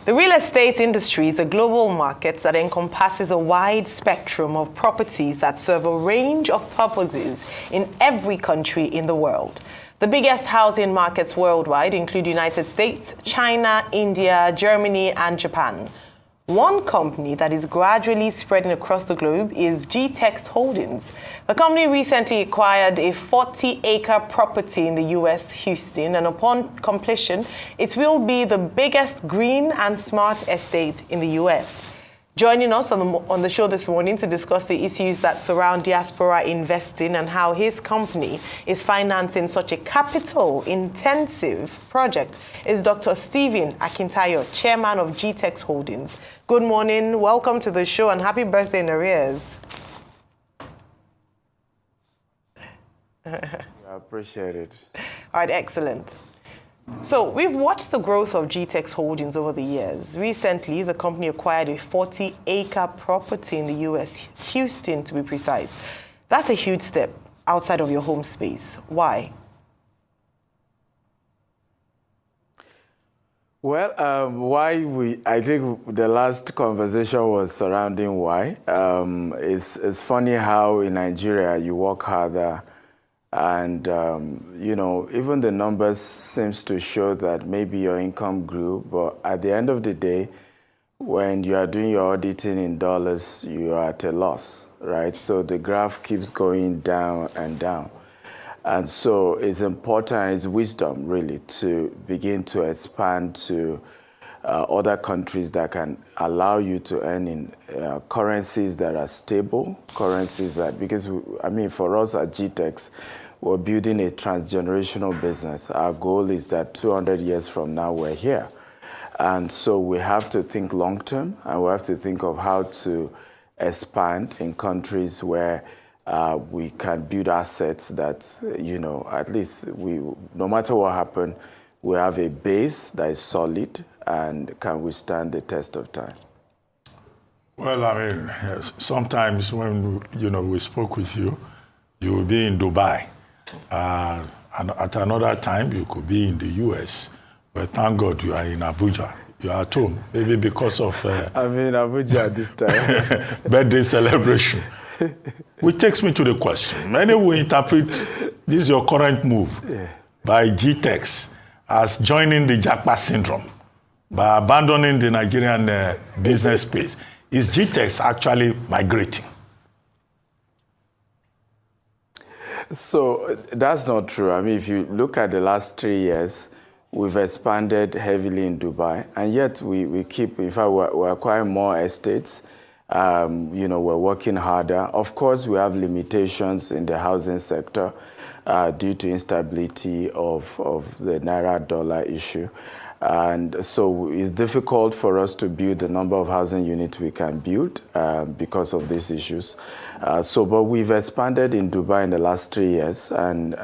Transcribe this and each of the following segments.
The real estate industry is a global market that encompasses a wide spectrum of properties that serve a range of purposes in every country in the world. The biggest housing markets worldwide include United States, China, India, Germany, and Japan. One company that is gradually spreading across the globe is GTEX Holdings. The company recently acquired a 40-acre property in the U.S., Houston, and upon completion, it will be the biggest green and smart estate in the U.S. Joining us on the show this morning to discuss the issues that surround diaspora investing and how his company is financing such a capital-intensive project is Dr. Stephen Akintayo, chairman of GTEX Holdings. Good morning, welcome to the show, and happy birthday in arrears. I appreciate it. All right, excellent. So we've watched the growth of GTEX Holdings over the years. Recently, the company acquired a 40-acre property in the U.S., Houston to be precise. That's a huge step outside of your home space. Why? Well, I think the last conversation was surrounding why. It's funny how in Nigeria you work harder and, even the numbers seems to show that maybe your income grew, but at the end of the day, when you are doing your auditing in dollars, you are at a loss, right? So the graph keeps going down and down. And so it's important, it's wisdom really to begin to expand to other countries that can allow you to earn in currencies that are stable, currencies that, because for us at GTEX, we're building a transgenerational business. Our goal is that 200 years from now, we're here. And so we have to think long term, and we have to think of how to expand in countries where we can build assets that, at least no matter what happens, we have a base that is solid and can withstand the test of time. Well, sometimes when, we spoke with you, you will be in Dubai. And at another time, you could be in the U.S. But thank God you are in Abuja. You are at home, maybe because of... I'm in Abuja this time. Birthday celebration. Which takes me to the question. Many will interpret this is your current move by GTEX as joining the Japa syndrome by abandoning the Nigerian business space. Is GTEX actually migrating? So that's not true. If you look at the last 3 years, we've expanded heavily in Dubai, and yet we keep, in fact, we're acquiring more estates. We're working harder. Of course, we have limitations in the housing sector due to instability of the Naira-dollar issue. And so it's difficult for us to build the number of housing units we can build because of these issues. But we've expanded in Dubai in the last 3 years, and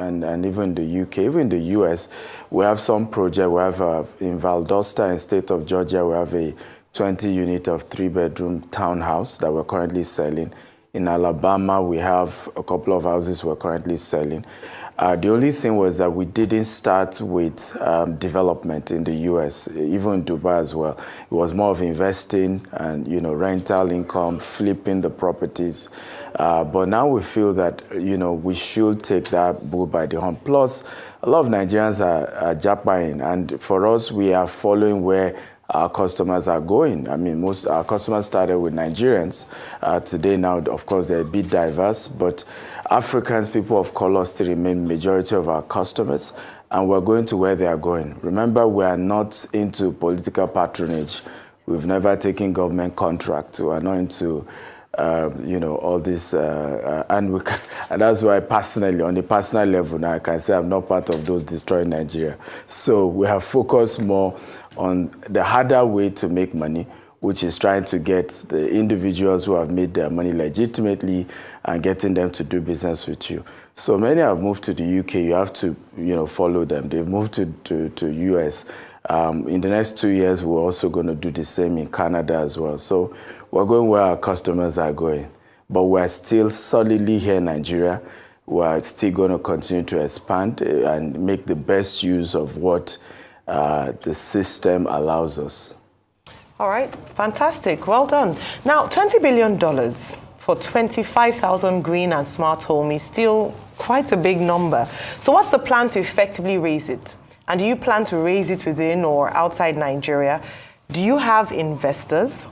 even the UK, even the US, we have some project. We have in Valdosta in state of Georgia, we have a 20-unit of 3-bedroom townhouse that we're currently selling. In Alabama, we have a couple of houses we're currently selling. The only thing was that we didn't start with development in the US, even in Dubai as well. It was more of investing and, rental income, flipping the properties. But now we feel that, we should take that bull by the horn. Plus, a lot of Nigerians are Japaing, and for us, we are following where our customers are going. Most our customers started with Nigerians. Today now, of course, they're a bit diverse, but Africans, people of color, still remain majority of our customers, and we're going to where they are going. Remember, we are not into political patronage. We've never taken government contracts. We are not into all this, and that's why personally, on a personal level now, I can say I'm not part of those destroying Nigeria. So we have focused more on the harder way to make money, which is trying to get the individuals who have made their money legitimately and getting them to do business with you. So many have moved to the UK. You have to, follow them. They've moved to US. In the next 2 years, we're also going to do the same in Canada as well. So we're going where our customers are going. But we're still solidly here in Nigeria. We're still going to continue to expand and make the best use of what the system allows us. All right, fantastic. Well done. Now, $20 billion for 25,000 green and smart home is still quite a big number. So what's the plan to effectively raise it? And do you plan to raise it within or outside Nigeria? Do you have investors?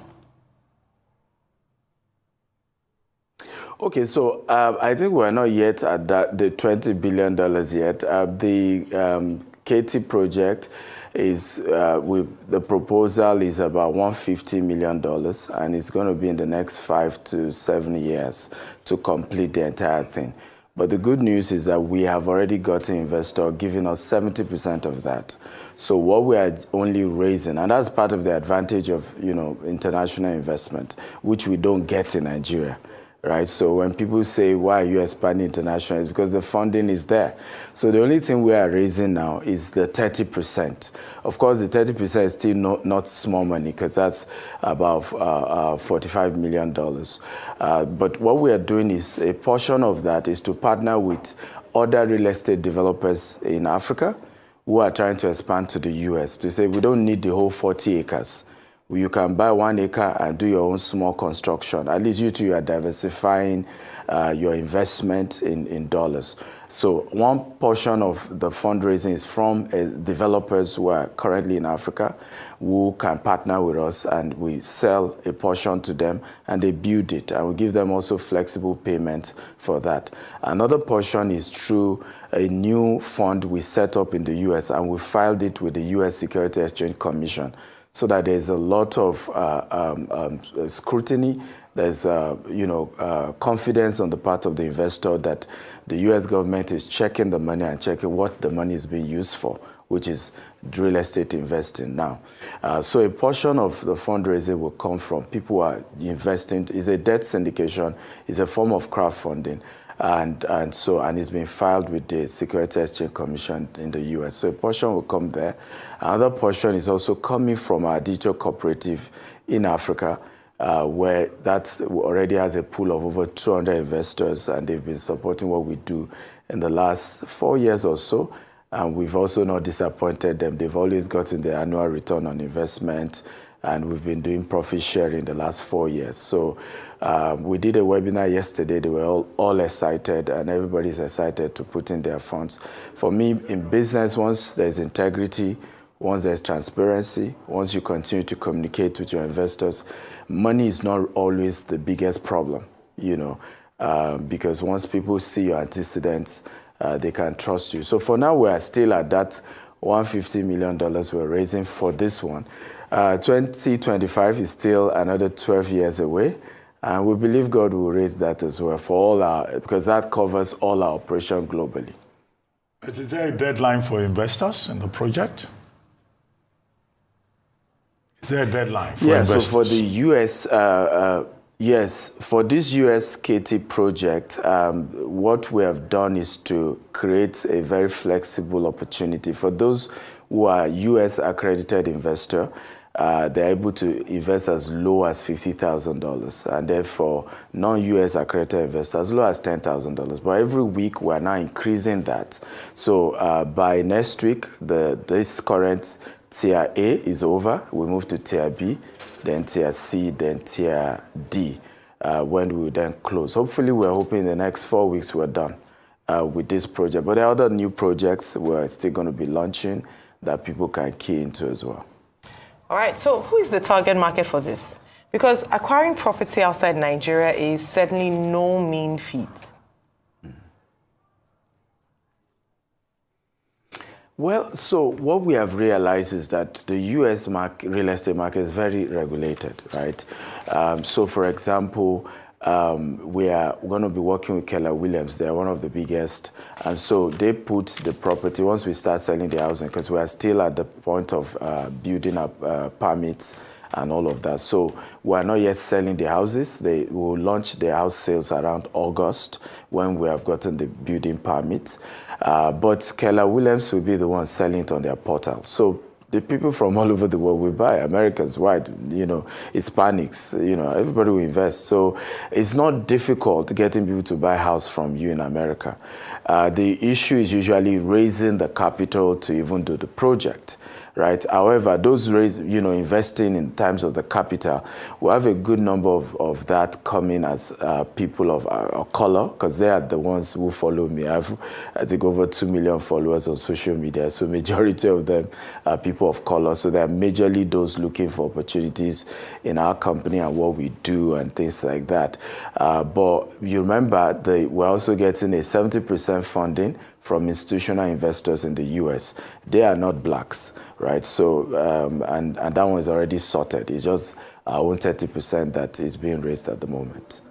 Okay, so I think we're not yet at the $20 billion yet. The Katy project is, the proposal is about $150 million, and it's going to be in the next 5 to 7 years to complete the entire thing. But the good news is that we have already got an investor giving us 70% of that. So what we are only raising, and that's part of the advantage of, international investment, which we don't get in Nigeria. Right, so when people say, why are you expanding international, it's because the funding is there. So the only thing we are raising now is the 30%. Of course, the 30% is still not small money, because that's about $45 million. But what we are doing is, a portion of that is to partner with other real estate developers in Africa who are trying to expand to the US, to say we don't need the whole 40 acres. You can buy 1 acre and do your own small construction. At least you are diversifying your investment in dollars. So one portion of the fundraising is from developers who are currently in Africa, who can partner with us, and we sell a portion to them and they build it, and we give them also flexible payment for that. Another portion is through a new fund we set up in the US, and we filed it with the US Securities Exchange Commission, so that there's a lot of scrutiny. There's confidence on the part of the investor that the U.S. government is checking the money and checking what the money is being used for, which is real estate investing now. So a portion of the fundraising will come from people who are investing. It's a debt syndication. It's a form of crowdfunding. And it's been filed with the Securities Exchange Commission in the US. So a portion will come there. Another portion is also coming from our digital cooperative in Africa, where that already has a pool of over 200 investors, and they've been supporting what we do in the last 4 years or so. And we've also not disappointed them. They've always gotten the annual return on investment, and we've been doing profit sharing the last 4 years. So we did a webinar yesterday. They were all excited, and everybody's excited to put in their funds. For me, in business, once there's integrity, once there's transparency, once you continue to communicate with your investors, money is not always the biggest problem, because once people see your antecedents, they can trust you. So for now, we are still at that $150 million we're raising for this one. 2025 is still another 12 years away, and we believe God will raise that as well because that covers all our operation globally. But is there a deadline for investors in the project? Is there a deadline for investors? So for the U.S., yes, for this U.S. Katy project, what we have done is to create a very flexible opportunity for those who are U.S. accredited investor. They're able to invest as low as $50,000, and therefore non-U.S. accredited investors as low as $10,000. But every week we're now increasing that. So by next week, this current Tier A is over. We move to Tier B, then Tier C, then Tier D, when we will then close. Hopefully, we're hoping in the next 4 weeks we're done with this project. But there are other new projects we're still going to be launching that people can key into as well. All right, so who is the target market for this? Because acquiring property outside Nigeria is certainly no mean feat. Well, so what we have realized is that the U.S. real estate market is very regulated, right? So, for example, we are going to be working with Keller Williams. They're one of the biggest. And so they put the property, once we start selling the housing, because we are still at the point of building up permits and all of that. So we are not yet selling the houses. They will launch the house sales around August when we have gotten the building permits. But Keller Williams will be the one selling it on their portal. So the people from all over the world will buy, Americans, white, Hispanics, everybody will invest. So it's not difficult getting people to buy a house from you in America. The issue is usually raising the capital to even do the project. right? However, those investing in terms of the capital, we have a good number of that coming as people of color, because they are the ones who follow me. I have, I think, over 2 million followers on social media, so majority of them are people of color. So they are majorly those looking for opportunities in our company and what we do and things like that. But you remember, we're also getting a 70% funding from institutional investors in the US. They are not blacks, right? So, and that one is already sorted. It's just our own 30% that is being raised at the moment.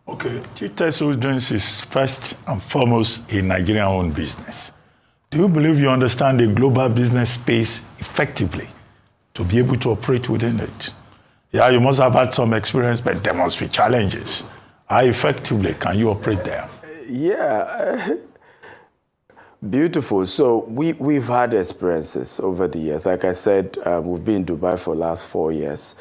Okay, GTEx Holdings is first and foremost a Nigerian-owned business. Do you believe you understand the global business space effectively to be able to operate within it? Yeah, you must have had some experience, but there must be challenges. How effectively can you operate there? Yeah. Beautiful. So we've had experiences over the years. Like I said, we've been in Dubai for the last 4 years.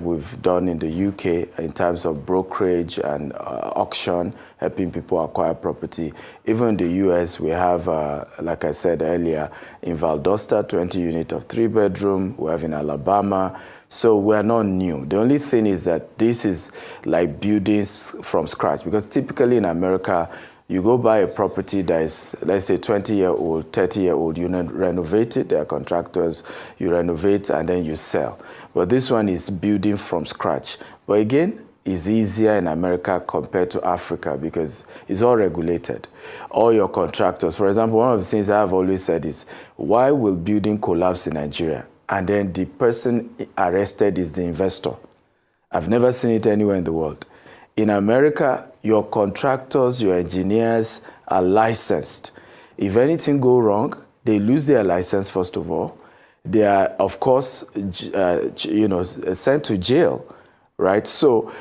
We've done in the UK in terms of brokerage and auction, helping people acquire property. Even in the US, we have, like I said earlier, in Valdosta, 20 unit of 3-bedroom. We have in Alabama. So we're not new. The only thing is that this is like buildings from scratch, because typically in America, you go buy a property that is, let's say, 20-year-old, 30-year-old, you renovate it, there are contractors, you renovate and then you sell. But this one is building from scratch. But again, it's easier in America compared to Africa because it's all regulated. All your contractors, for example, one of the things I've always said is, why will building collapse in Nigeria? And then the person arrested is the investor. I've never seen it anywhere in the world. In America, your contractors, your engineers are licensed. If anything go wrong, they lose their license, first of all. They are, of course, sent to jail, right? So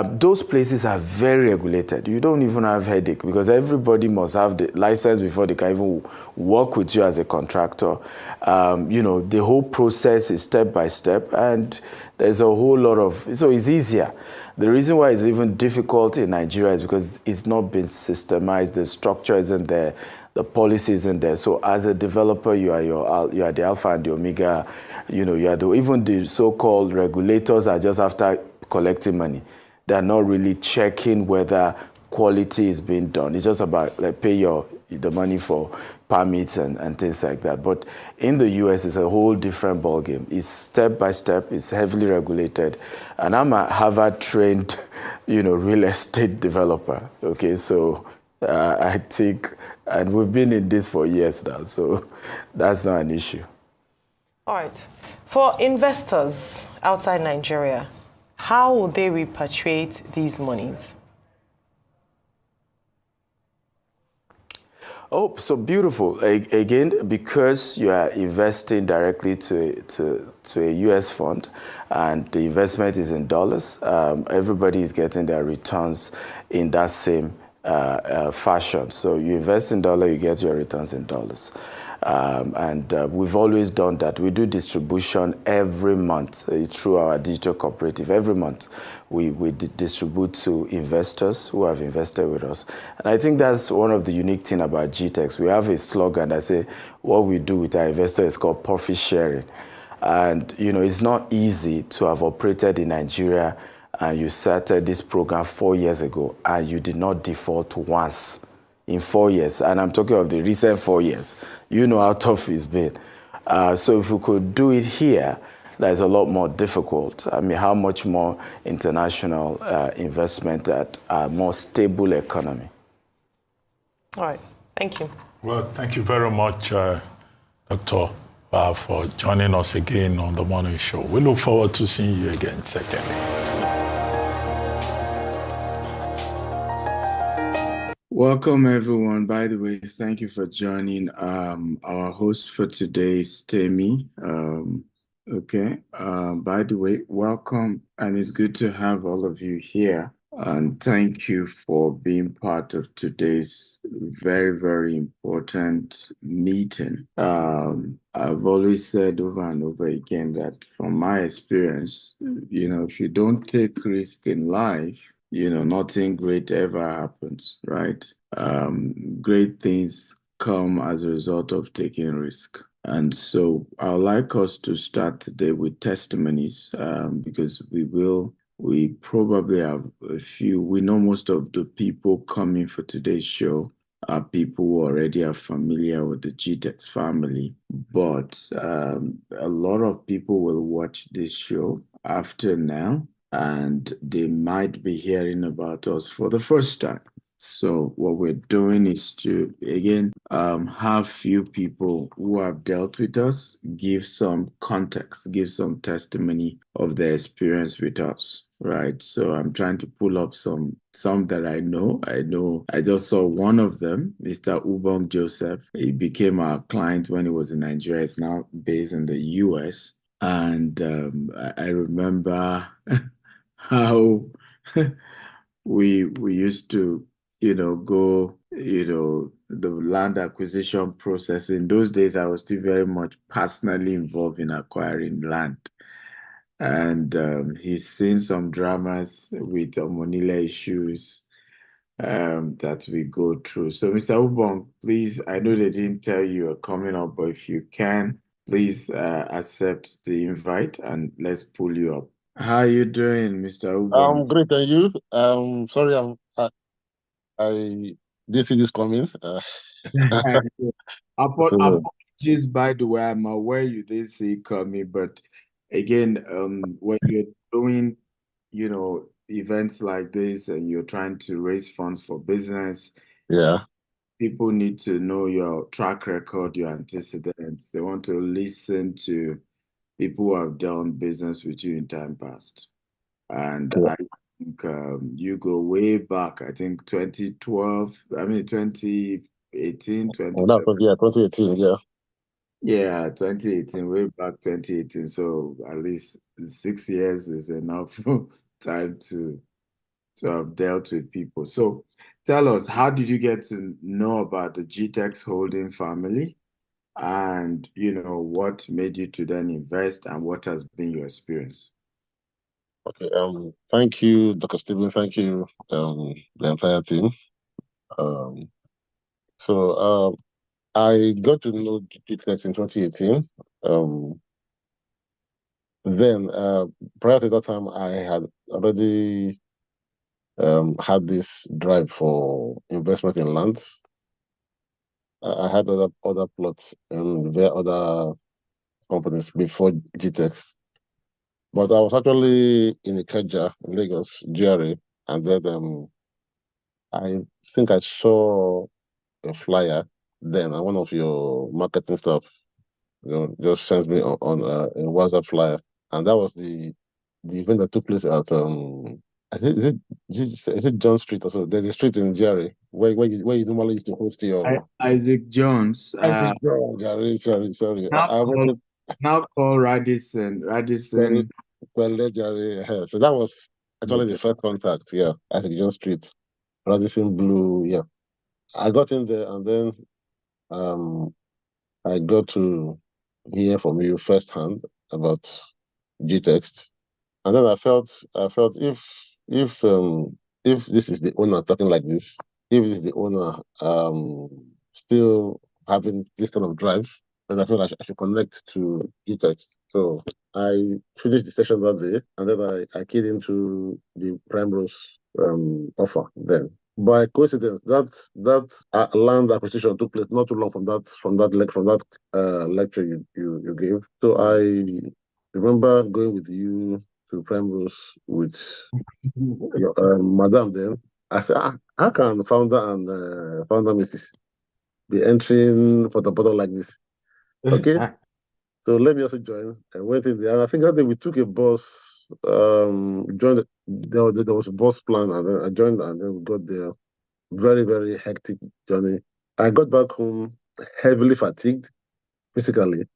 those places are very regulated. You don't even have headache because everybody must have the license before they can even work with you as a contractor. The whole process is step by step, and there's a whole lot of, so it's easier. The reason why it's even difficult in Nigeria is because it's not been systemized. The structure isn't there. The policy isn't there. So as a developer, you are the alpha and the omega. You are even the so-called regulators are just after collecting money. They're not really checking whether quality is being done. It's just about pay the money for permits and things like that. But in the US, it's a whole different ballgame. It's step by step. It's heavily regulated. And I'm a Harvard-trained, real estate developer. Okay, so I think, and we've been in this for years now, so that's not an issue. All right. For investors outside Nigeria, how will they repatriate these monies? Oh, so beautiful. Again, because you are investing directly to a U.S. fund and the investment is in dollars, everybody is getting their returns in that same fashion. So you invest in dollars, you get your returns in dollars. We've always done that. We do distribution every month through our digital cooperative. Every month we distribute to investors who have invested with us. And I think that's one of the unique things about GTEx. We have a slogan that says what we do with our investors is called profit sharing. And it's not easy to have operated in Nigeria and you started this program 4 years ago and you did not default once in 4 years. And I'm talking of the recent 4 years. You know how tough it's been. So if we could do it here, that is a lot more difficult. I mean, how much more international investment at a more stable economy? All right. Thank you. Well, thank you very much, Dr. For joining us again on The Morning Show. We look forward to seeing you again, certainly. Welcome, everyone. By the way, thank you for joining. Our host for today is Temi. By the way, welcome, and it's good to have all of you here. And thank you for being part of today's very, very important meeting. I've always said over and over again that from my experience, if you don't take risk in life, nothing great ever happens, right? Great things come as a result of taking risk. And so I'd like us to start today with testimonies because we probably have a few. We know most of the people coming for today's show are people who already are familiar with the GTEx family, but a lot of people will watch this show after now, and they might be hearing about us for the first time. So what we're doing is to, again, have few people who have dealt with us give some context, give some testimony of their experience with us, right? So I'm trying to pull up some that I know. I just saw one of them, Mr. Ubong Joseph. He became our client when he was in Nigeria. He's now based in the US. And I remember how we used to go, the land acquisition process. In those days, I was still very much personally involved in acquiring land. And he's seen some dramas with Monila issues that we go through. So, Mr. Ubong, please, I know they didn't tell you you're coming up, but if you can, please accept the invite and let's pull you up. How are you doing, Mr. Ubong? I'm great, and you? Sorry, I didn't see this coming. Apologies, by the way, I'm aware you didn't see it coming, but again, when you're doing, events like this and you're trying to raise funds for business, Yeah. people need to know your track record, your antecedents. They want to listen to people who have done business with you in time past. And Yeah. I think you go way back, I think 2012, 2018, 2018, yeah. Yeah, 2018, way back 2018. So at least 6 years is enough time to have dealt with people. So tell us, how did you get to know about the GTEx holding family? And, what made you to then invest and what has been your experience? Okay. Thank you, Dr. Stephen. Thank you, the entire team. So I got to know GTEx in 2018. Then prior to that time, I had already had this drive for investment in lands. I had other plots and via other companies before GTEx. But I was actually in Ikeja in Lagos, GRA, and then I think I saw a flyer then, and one of your marketing staff, just sent me on a WhatsApp flyer, and that was the event that took place at I think is it John Street or so? There's a street in GRA where you normally used to host your Isaac Jones. Isaac Jones. Sorry. Now call Radisson. Well, yeah. So that was actually the first contact, yeah, at John Street, Radisson Blue, yeah. I got in there and then I got to hear from you firsthand about GTEx. And then I felt if this is the owner talking like this, if this is the owner still having this kind of drive, then I feel like I should connect to GTEx. So I finished the session that day, and then I keyed into the Primrose offer then. By coincidence, that land acquisition took place not too long from that lecture you gave. So I remember going with you to Primrose with your madam then. I said, how can founder and founder Mrs. be entering for the bottle like this? Okay. So let me also join. I went in there, and I think that day we took a bus, joined, there was a bus plan, and then I joined, and then we got there. Very, very hectic journey. I got back home heavily fatigued physically,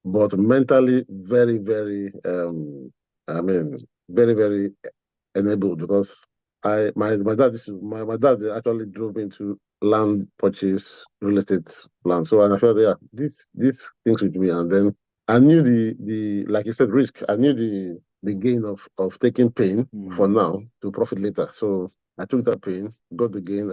but mentally very, very, very, very enabled because my dad actually drove me into land purchase, real estate plan. So and I felt these things with me, and then I knew the like you said risk. I knew the gain of taking pain for now to profit later. So I took that pain, got the gain,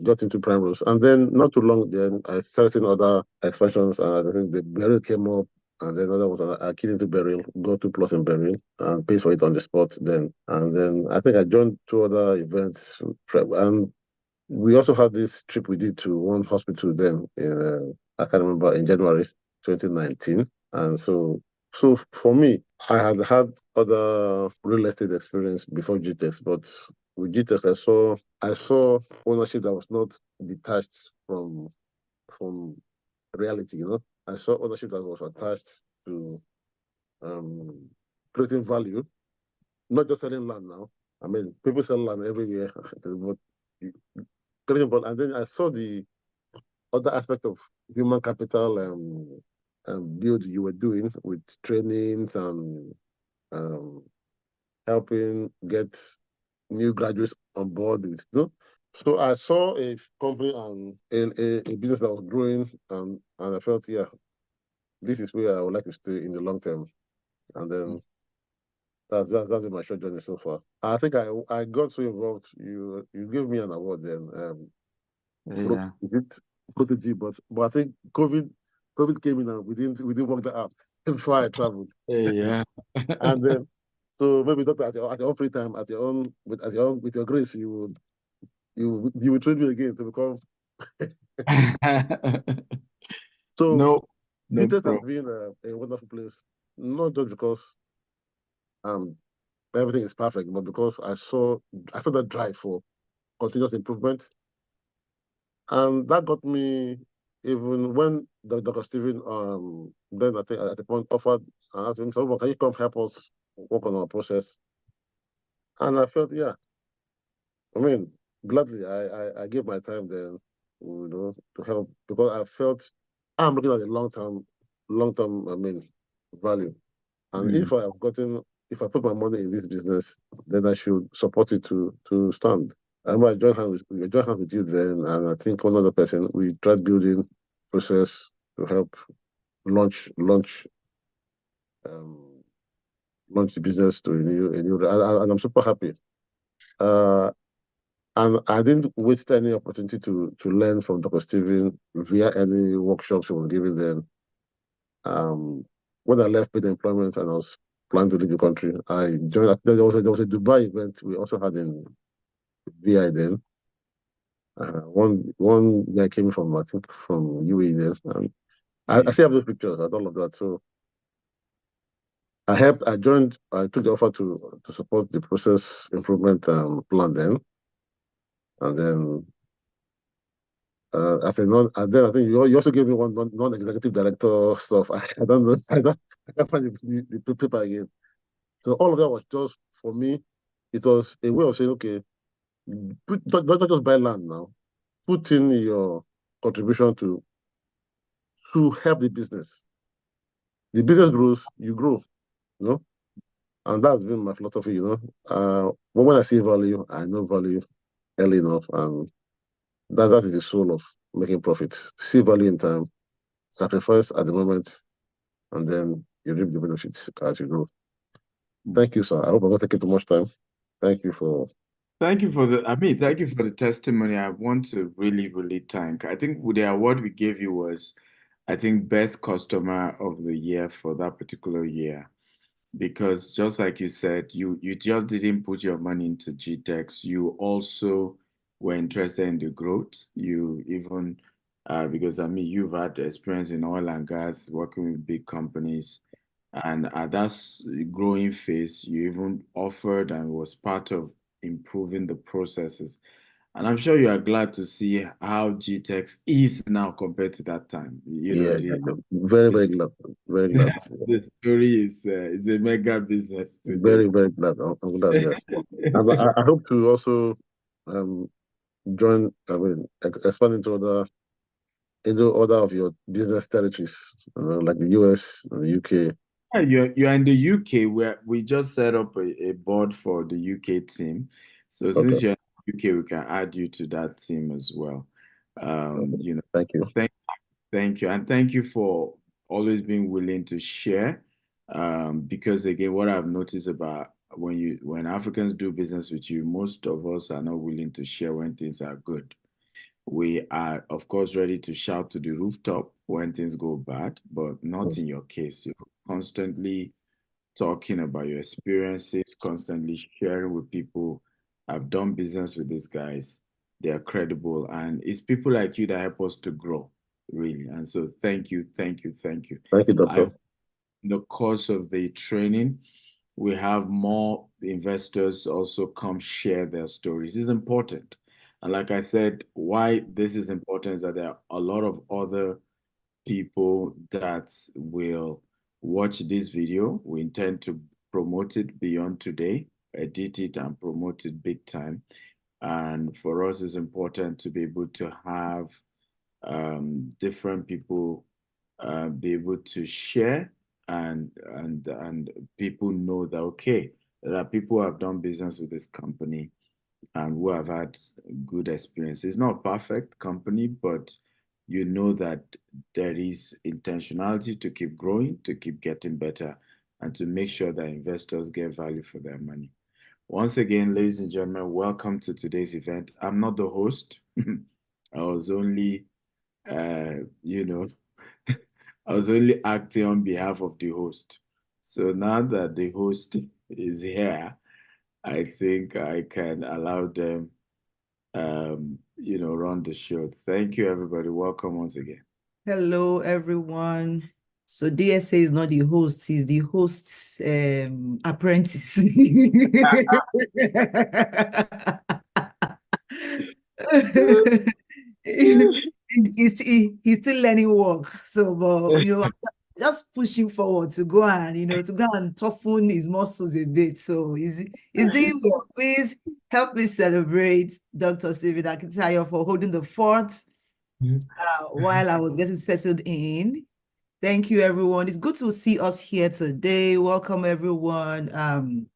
got into Primrose. And then not too long then, I started seeing other expansions. And I think the Beryl came up. And then another was I keyed into Beryl, got 2+ in Beryl, and paid for it on the spot then. And then I think I joined 2 other events. And we also had this trip we did to one hospital then in, I can't remember, in January 2019. And so for me, I had other real estate experience before GTEx, but with GTEx, I saw ownership that was not detached from reality. I saw ownership that was attached to creating value, not just selling land now. I mean, people sell land every year, but creating value. And then I saw the other aspect of human capital build you were doing with trainings and helping get new graduates on board with. So I saw a company and a business that was growing, and I felt, yeah, this is where I would like to stay in the long term. And then that's been my short journey so far. I think I got so involved. You gave me an award then. Yeah. Protege, but I think COVID came in and we didn't work that out before I traveled. Yeah. And then so maybe not at your own free time, with your grace, you would train me again to become. So No GTEx has problem. been a wonderful place, not just because everything is perfect, but because I saw that drive for continuous improvement, and that got me. Even when Dr. Stephen then I think at the point offered and asked him, so can you come help us work on our process? And I felt, yeah, I mean, gladly I gave my time then, to help, because I felt I'm looking at the long term, value. And if I put my money in this business, then I should support it to stand. I remember I joined hands with you then, and I think one other person, we tried building process to help launch um, launch the business to a new, and I'm super happy. And I didn't waste any opportunity to learn from Dr. Stephen via any workshops he was giving then. When I left paid employment and I was planning to leave the country, I joined. There was a Dubai event we also had in VI then. One guy came from, I think, from UAE then. And I still have those pictures and all of that. So I took the offer to support the process improvement plan then. And then and then I think you also gave me one non-executive director stuff. I don't know. I can't find the paper again. So all of that was just for me. It was a way of saying, okay, don't just buy land now. Put in your contribution to help the business. The business grows, you grow. And that's been my philosophy. But when I see value, I know value early enough, and that is the soul of making profit. See value in time, sacrifice at the moment, and then you reap the benefits as you grow. Thank you, sir. I hope I'm not taking too much time. Thank you for. Thank you for the testimony. I want to really, really thank. I think the award we gave you was, I think, best customer of the year for that particular year. Because just like you said, you just didn't put your money into GTEx. You also were interested in the growth. You even, because you've had experience in oil and gas, working with big companies. And at that growing phase, you even offered and was part of improving the processes. And I'm sure you are glad to see how GTEx is now compared to that time. Yeah, very, very glad. Very glad. The story is a mega business today. Very, very glad. I'm glad, yes. And I hope to also join, expand into other of your business territories, like the US and the UK. Yeah, you're in the UK, where we just set up a board for the UK team. So since Okay. you're in the UK, we can add you to that team as well. Thank you. Thank you. And thank you for always being willing to share. Because again, what I've noticed about when Africans do business with you, most of us are not willing to share when things are good. We are, of course, ready to shout to the rooftop when things go bad, but not in your case. You're constantly talking about your experiences, constantly sharing with people. I've done business with these guys. They are credible. And it's people like you that help us to grow, really. And so thank you, thank you, thank you. Thank you, Doctor. In the course of the training, we have more investors also come share their stories. It's important. And like I said, why this is important is that there are a lot of other people that will watch this video. We intend to promote it beyond today, edit it and promote it big time. And for us, it's important to be able to have different people be able to share and people know that, okay, there are people who have done business with this company and who have had good experiences. It's not a perfect company, but you know that there is intentionality to keep growing, to keep getting better, and to make sure that investors get value for their money. Once again, ladies and gentlemen, welcome to today's event. I'm not the host. I was only, I was only acting on behalf of the host. So now that the host is here, I think I can allow them, run the show. Thank you, everybody. Welcome once again. Hello, everyone. So DSA is not the host, he's the host's apprentice. He's still learning work. So, but, just pushing forward to go and toughen his muscles a bit. So he's doing well. Please help me celebrate Dr. Stephen Akintayo for holding the fort while I was getting settled in. Thank you, everyone. It's good to see us here today. Welcome, everyone.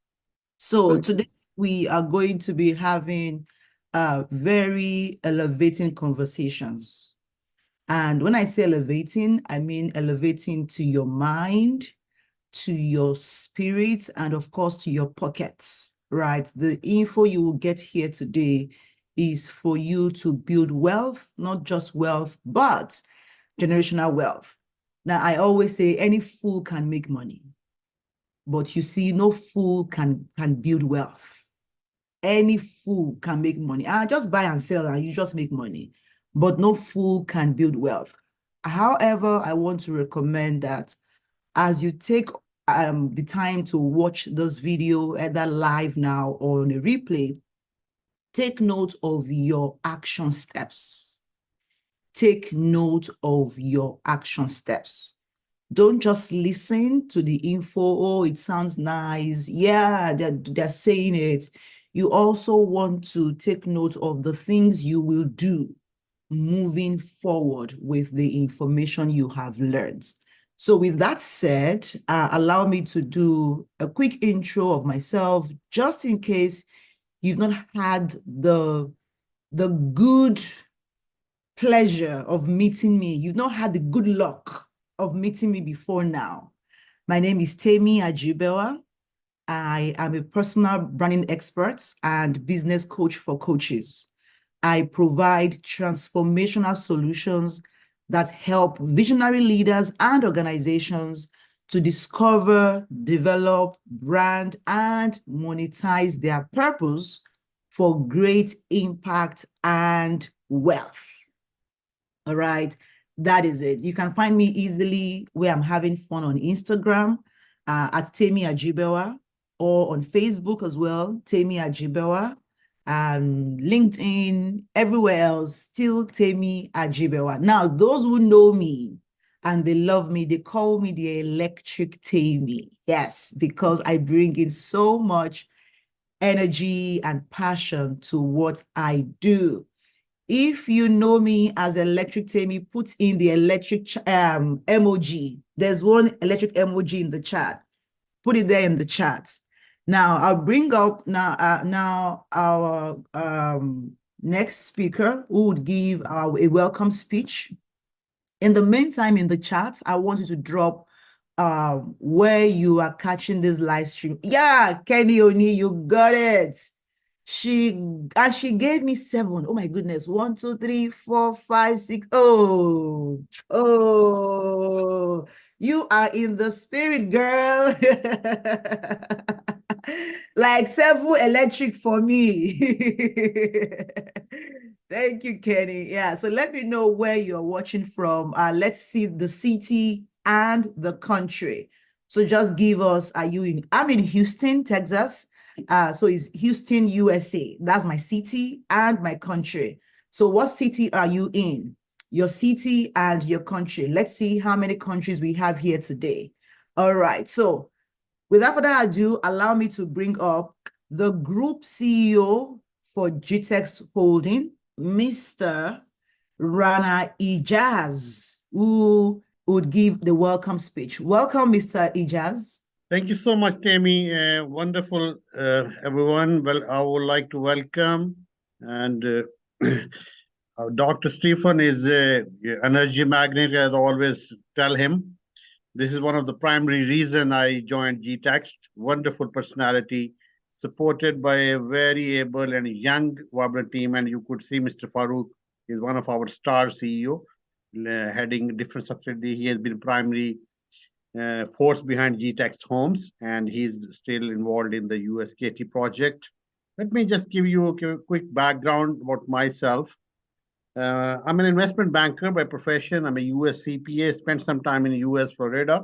So today we are going to be having very elevating conversations. And when I say elevating, I mean elevating to your mind, to your spirit, and of course, to your pockets, right? The info you will get here today is for you to build wealth, not just wealth, but generational wealth. Now, I always say any fool can make money, but you see, no fool can build wealth. Any fool can make money. I just buy and sell and you just make money, but no fool can build wealth. However, I want to recommend that as you take the time to watch this video, either live now or on a replay, take note of your action steps. Take note of your action steps. Don't just listen to the info. Oh, it sounds nice. Yeah, they're saying it. You also want to take note of the things you will do moving forward with the information you have learned. So with that said, allow me to do a quick intro of myself, just in case you've not had the good pleasure of meeting me. You've not had the good luck of meeting me before now. My name is Temi Ajibewa. I am a personal branding expert and business coach for coaches. I provide transformational solutions that help visionary leaders and organizations to discover, develop, brand, and monetize their purpose for great impact and wealth. All right, that is it. You can find me easily where I'm having fun on Instagram at Temi Ajibewa, or on Facebook as well, Temi Ajibewa, LinkedIn, everywhere else, still Temi Ajibewa. Now, those who know me and they love me, they call me the electric Temi. Yes, because I bring in so much energy and passion to what I do. If you know me as Electric Temi, put in the electric emoji. There's one electric emoji in the chat. Put it there in the chat. Now, I'll bring up now our next speaker who would give a welcome speech. In the meantime, in the chat, I want you to drop where you are catching this live stream. Yeah, Kenny Oni, you got it. She gave me 7. Oh my goodness. 1, 2, 3, 4, 5, 6. Oh, you are in the spirit, girl. Like 7 electric for me. Thank you, Kenny. Yeah, so let me know where you're watching from. Let's see the city and the country. So just give us, I'm in Houston, Texas. So it's Houston, USA. That's my city and my country. So what city are you in? Your city and your country. Let's see how many countries we have here today. All right. So without further ado, allow me to bring up the group CEO for GTEX Holding, Mr. Rana Ijaz, who would give the welcome speech. Welcome, Mr. Ijaz. Thank you so much, Tammy. Wonderful, everyone. Well, I would like to welcome and Dr. Stephen is an energy magnet, as I always tell him. This is one of the primary reasons I joined GTEX. Wonderful personality, supported by a very able and young, vibrant team. And you could see Mr. Farooq is one of our star CEO, heading different subsidiaries. He has been primary force behind GTEX Homes, and he's still involved in the USKT project. Let me just give you a quick background about myself. I'm an investment banker by profession. I'm a US CPA, spent some time in US, Florida.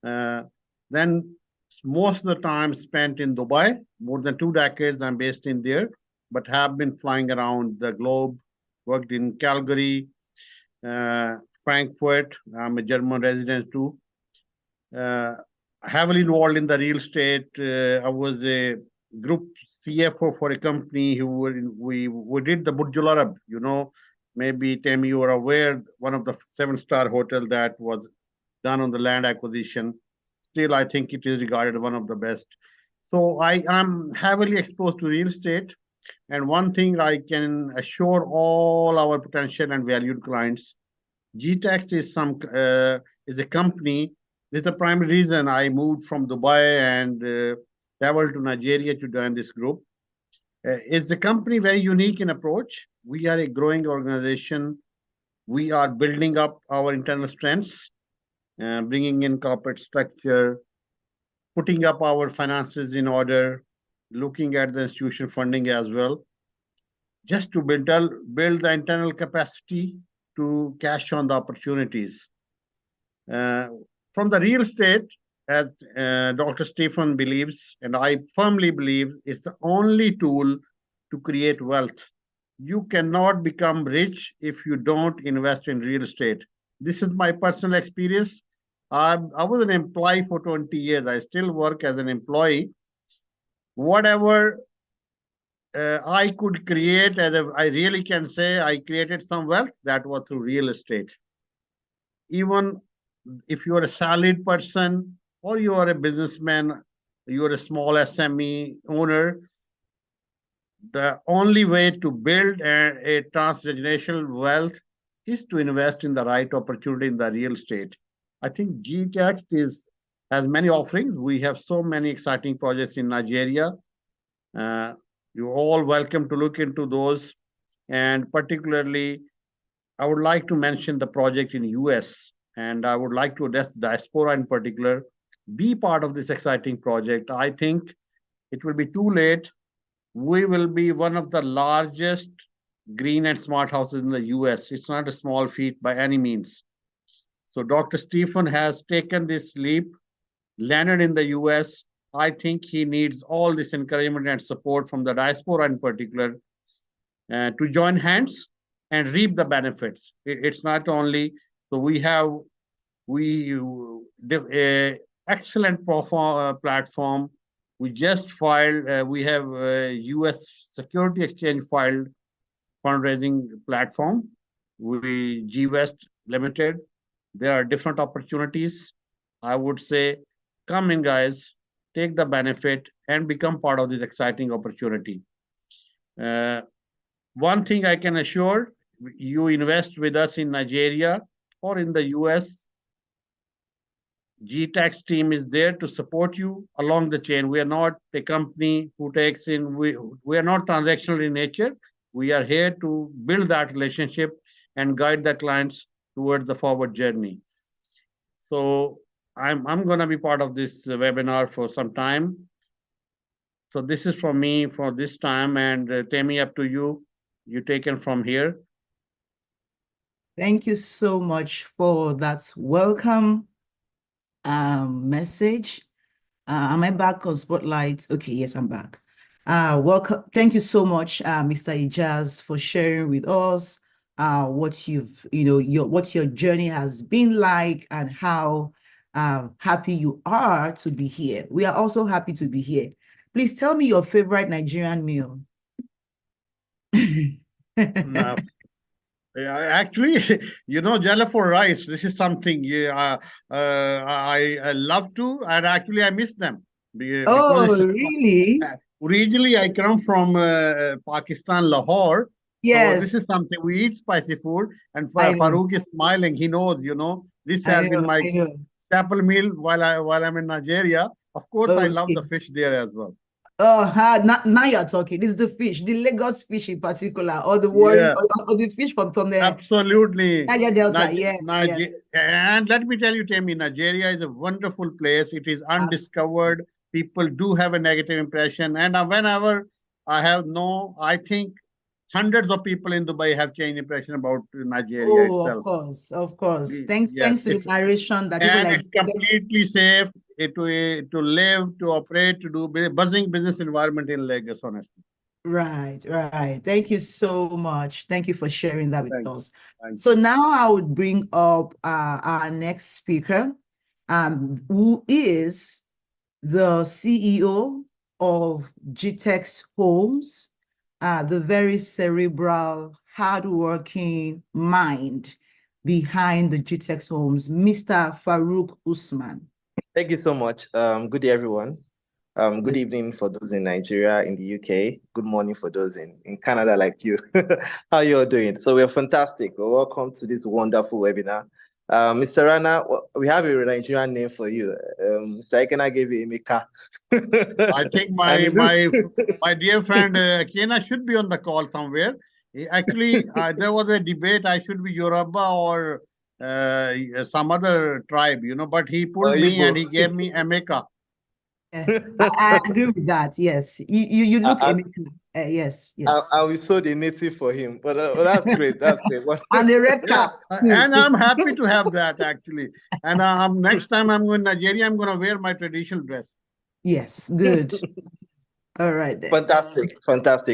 Then most of the time spent in Dubai. More than 2 decades I'm based in there, but have been flying around the globe, worked in Calgary, Frankfurt. I'm a German resident too. Heavily involved in the real estate. I was a group CFO for a company who we did the Burj Al Arab. You know, maybe Tammy, you are aware, one of the 7-star hotel that was done on the land acquisition. Still, I think it is regarded one of the best. So I am heavily exposed to real estate. And one thing I can assure all our potential and valued clients, GTEX is a company. This is the primary reason I moved from Dubai and traveled to Nigeria to join this group. It's a company very unique in approach. We are a growing organization. We are building up our internal strengths, bringing in corporate structure, putting up our finances in order, looking at the institution funding as well, just to build the internal capacity to cash on the opportunities. From the real estate, as Dr. Stephen believes, and I firmly believe, it's the only tool to create wealth. You cannot become rich if you don't invest in real estate. This is my personal experience. I was an employee for 20 years. I still work as an employee. Whatever I could create, I really can say I created some wealth, that was through real estate. Even if you are a salaried person or you are a businessman, you are a small SME owner, the only way to build a transgenerational wealth is to invest in the right opportunity in the real estate. I think GTEX has many offerings. We have so many exciting projects in Nigeria. You're all welcome to look into those. And particularly, I would like to mention the project in US. And I would like to address the diaspora in particular. Be part of this exciting project. I think it will be too late. We will be one of the largest green and smart houses in the US. It's not a small feat by any means. So Dr. Stephen has taken this leap, landed in the US. I think he needs all this encouragement and support from the diaspora in particular to join hands and reap the benefits. It's not only, so we have excellent platform. We just filed, we have US Security Exchange filed fundraising platform. GWest Limited. There are different opportunities. I would say, come in, guys, take the benefit and become part of this exciting opportunity. One thing I can assure, you invest with us in Nigeria or in the US, GTAX team is there to support you along the chain. We are not a company who takes in, we are not transactional in nature. We are here to build that relationship and guide the clients towards the forward journey. So I'm going to be part of this webinar for some time. So this is from me for this time, and Tammy, up to you. You take it from here. Thank you so much for that welcome message. Am I back on Spotlight? Okay, yes, I'm back. Welcome. Thank you so much, Mr. Ijaz, for sharing with us what what your journey has been like and how happy you are to be here. We are also happy to be here. Please tell me your favorite Nigerian meal. No. Actually, jollof for rice. This is something I love to, and actually I miss them. Oh, really? Originally, I come from Pakistan, Lahore. So this Yes, is something we eat spicy food, and I know. Farouk is smiling. He knows, this has been my I know. staple meal while I'm in Nigeria. Of course, I love Okay. the fish there as well. Oh, now you're talking. This is the fish, the Lagos fish in particular, or the Yeah. or the fish from the Absolutely. Niger Delta. Yes, yes. And let me tell you, Tammy, Nigeria is a wonderful place. It is undiscovered. People do have a negative impression. And whenever I think hundreds of people in Dubai have changed impression about Nigeria itself. Of course. Thanks Yes, to the narration that people and like. it's completely safe to live, to operate, to do buzzing business environment in Lagos, honestly. Right. Thank you so much. Thank you for sharing that with us. Thank So now I would bring up our next speaker, who is the CEO of GTEX Homes, the very cerebral, hardworking mind behind the GTEX Homes, Mr. Farouk Usman. Thank you so much. Good day, everyone. Good evening for those in Nigeria, in the UK. Good morning for those in Canada like you. How you all doing? So we're fantastic. Well, welcome to this wonderful webinar. Mr. Rana, we have a Nigerian name for you. Mr. Ekena gave you Emeka. I think my dear friend Kena should be on the call somewhere. Actually, there was a debate. I should be Yoruba or some other tribe, but he pulled me and he gave me Emeka. I agree with that. Yes, you look Emeka. Yes. And we saw the native for him, but that's great. That's great. And the red cap. And I'm happy to have that actually. And next time I'm going to Nigeria, I'm going to wear my traditional dress. Yes, good. All right then. Fantastic.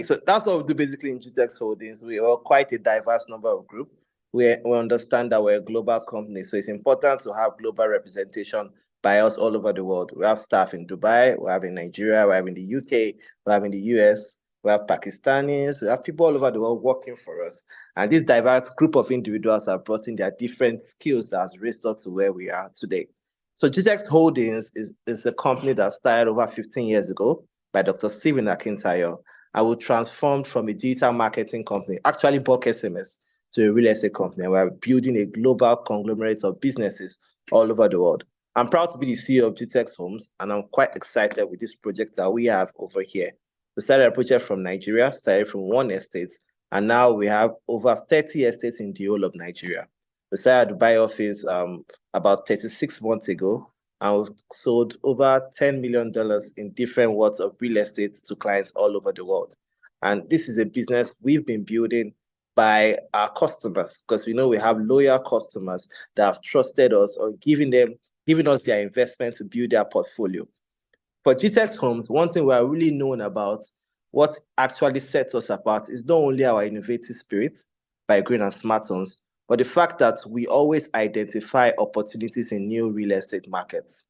So that's what we do basically in GTEX Holdings. We are quite a diverse number of group. We understand that we're a global company, so it's important to have global representation by us all over the world. We have staff in Dubai, we have in Nigeria, we have in the UK, we have in the US, we have Pakistanis, we have people all over the world working for us. And this diverse group of individuals have brought in their different skills that has raised us to where we are today. So GTEX Holdings is a company that started over 15 years ago by Dr. Stephen Akintayo, and we transformed from a digital marketing company, actually bought SMS, to a real estate company. We're building a global conglomerate of businesses all over the world. I'm proud to be the CEO of GTEX Homes, and I'm quite excited with this project that we have over here. We started a project from Nigeria, started from one estate, and now we have over 30 estates in the whole of Nigeria. We started a Dubai office about 36 months ago, and we've sold over $10 million in different words of real estate to clients all over the world. And this is a business we've been building by our customers, because we know we have loyal customers that have trusted us or giving us their investment to build their portfolio. For GTEX Homes, one thing we are really known about, what actually sets us apart, is not only our innovative spirit by Green and Smartons, but the fact that we always identify opportunities in new real estate markets.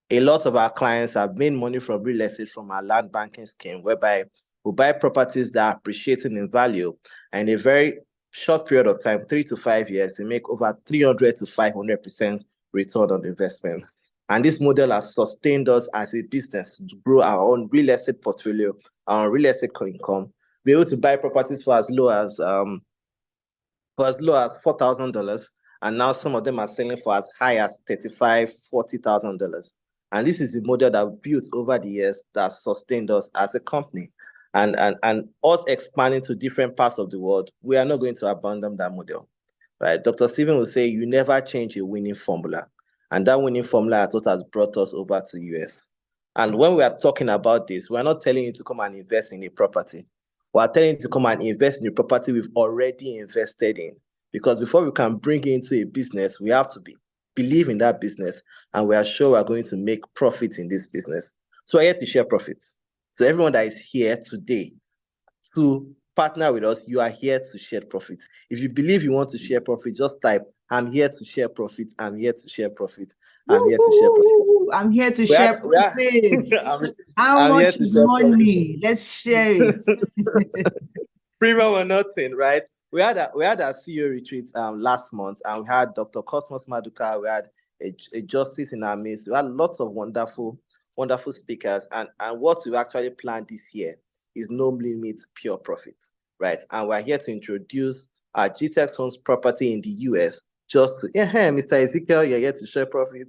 A lot of our clients have made money from real estate from our land banking scheme, whereby we buy properties that are appreciating in value, and in a very short period of time, 3 to 5 years, they make over 300 to 500% return on investment. And this model has sustained us as a business to grow our own real estate portfolio, our real estate income, be able to buy properties for as low as $4,000 And now some of them are selling for as high as $35,000, $40,000. And this is the model that we built over the years that sustained us as a company. And us expanding to different parts of the world, we are not going to abandon that model. Right? Dr. Stephen will say, you never change a winning formula. And that winning formula is what has brought us over to the US. And when we are talking about this, we're not telling you to come and invest in a property. We're telling you to come and invest in a property we've already invested in. Because before we can bring it into a business, we have to believe in that business, and we are sure we're going to make profit in this business. So we're here to share profits. So everyone that is here today to partner with us, you are here to share profits. If you believe you want to share profits, just type, I'm here to share profits. I'm here to share profits. I'm here to share profits. I'm here to share profits. How much is money? Let's share it. Premium or nothing, right? We had a CEO retreat last month, and we had Dr. Cosmos Maduka. We had a justice in our midst. We had lots of wonderful speakers. And what we've actually planned this year is no limit pure profit, right? And we're here to introduce our GTEx Homes property in the US. Just to, Mr. Ezekiel, you're here to share profit.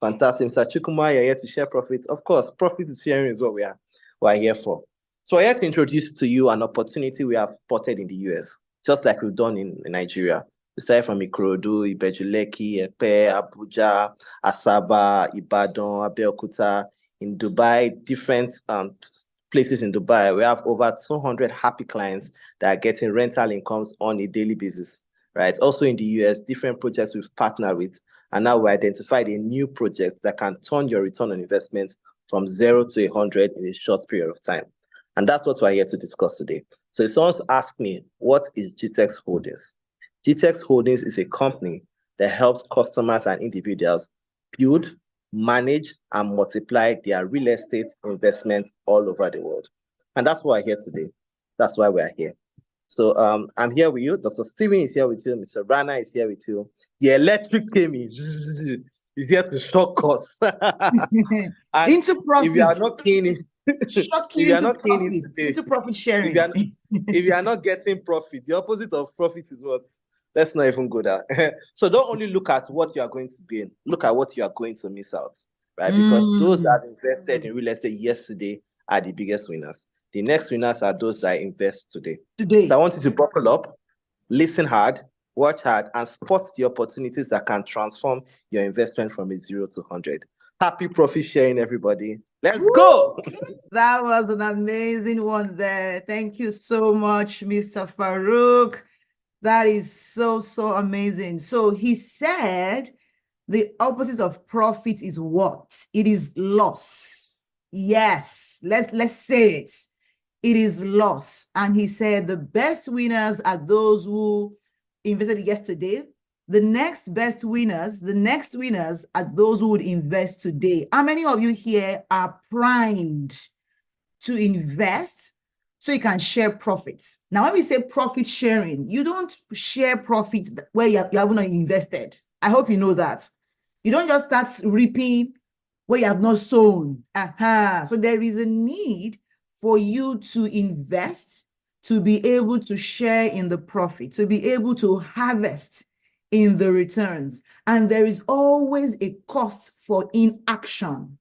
Fantastic. Mr. Chukwuma, you're here to share profit. Of course, profit sharing is what we're here for. So I have to introduce to you an opportunity we have spotted in the US, just like we've done in Nigeria. We started from Ikorodu, Ibejuleki, Epe, Abuja, Asaba, Ibadan, Abeokuta, in Dubai, different places in Dubai. We have over 200 happy clients that are getting rental incomes on a daily basis, right? Also in the US, different projects we've partnered with, and now we identified a new project that can turn your return on investment from 0 to 100 in a short period of time. And that's what we're here to discuss today. So if someone's asked me, what is GTEx Holdings? GTEx Holdings is a company that helps customers and individuals build, manage, and multiply their real estate investments all over the world. And that's why we're here today. That's why we're here. So I'm here with you. Dr. Stephen is here with you. Mr. Rana is here with you. The electric came in. Is here to shock us. Into profit. If you are not keen in, shock you into profit sharing. If you are not getting profit, the opposite of profit is what? Let's not even go there. So don't only look at what you are going to gain, look at what you are going to miss out, right? Because those that have invested in real estate yesterday are the biggest winners. The next winners are those that invest today. So I want you to buckle up, listen hard, watch hard, and spot the opportunities that can transform your investment from a 0 to 100. Happy profit sharing, everybody. Let's go. That was an amazing one there. Thank you so much, Mr. Farouk. That is so amazing. So he said the opposite of profit is what? It is loss. Yes, let's say it. It is loss. And he said the best winners are those who invested yesterday. The next winners are those who would invest today. How many of you here are primed to invest so you can share profits? Now, when we say profit sharing, you don't share profits where you haven't invested. I hope you know that. You don't just start reaping where you have not sown. So there is a need for you to invest, to be able to share in the profit, to be able to harvest in the returns. And there is always a cost for inaction.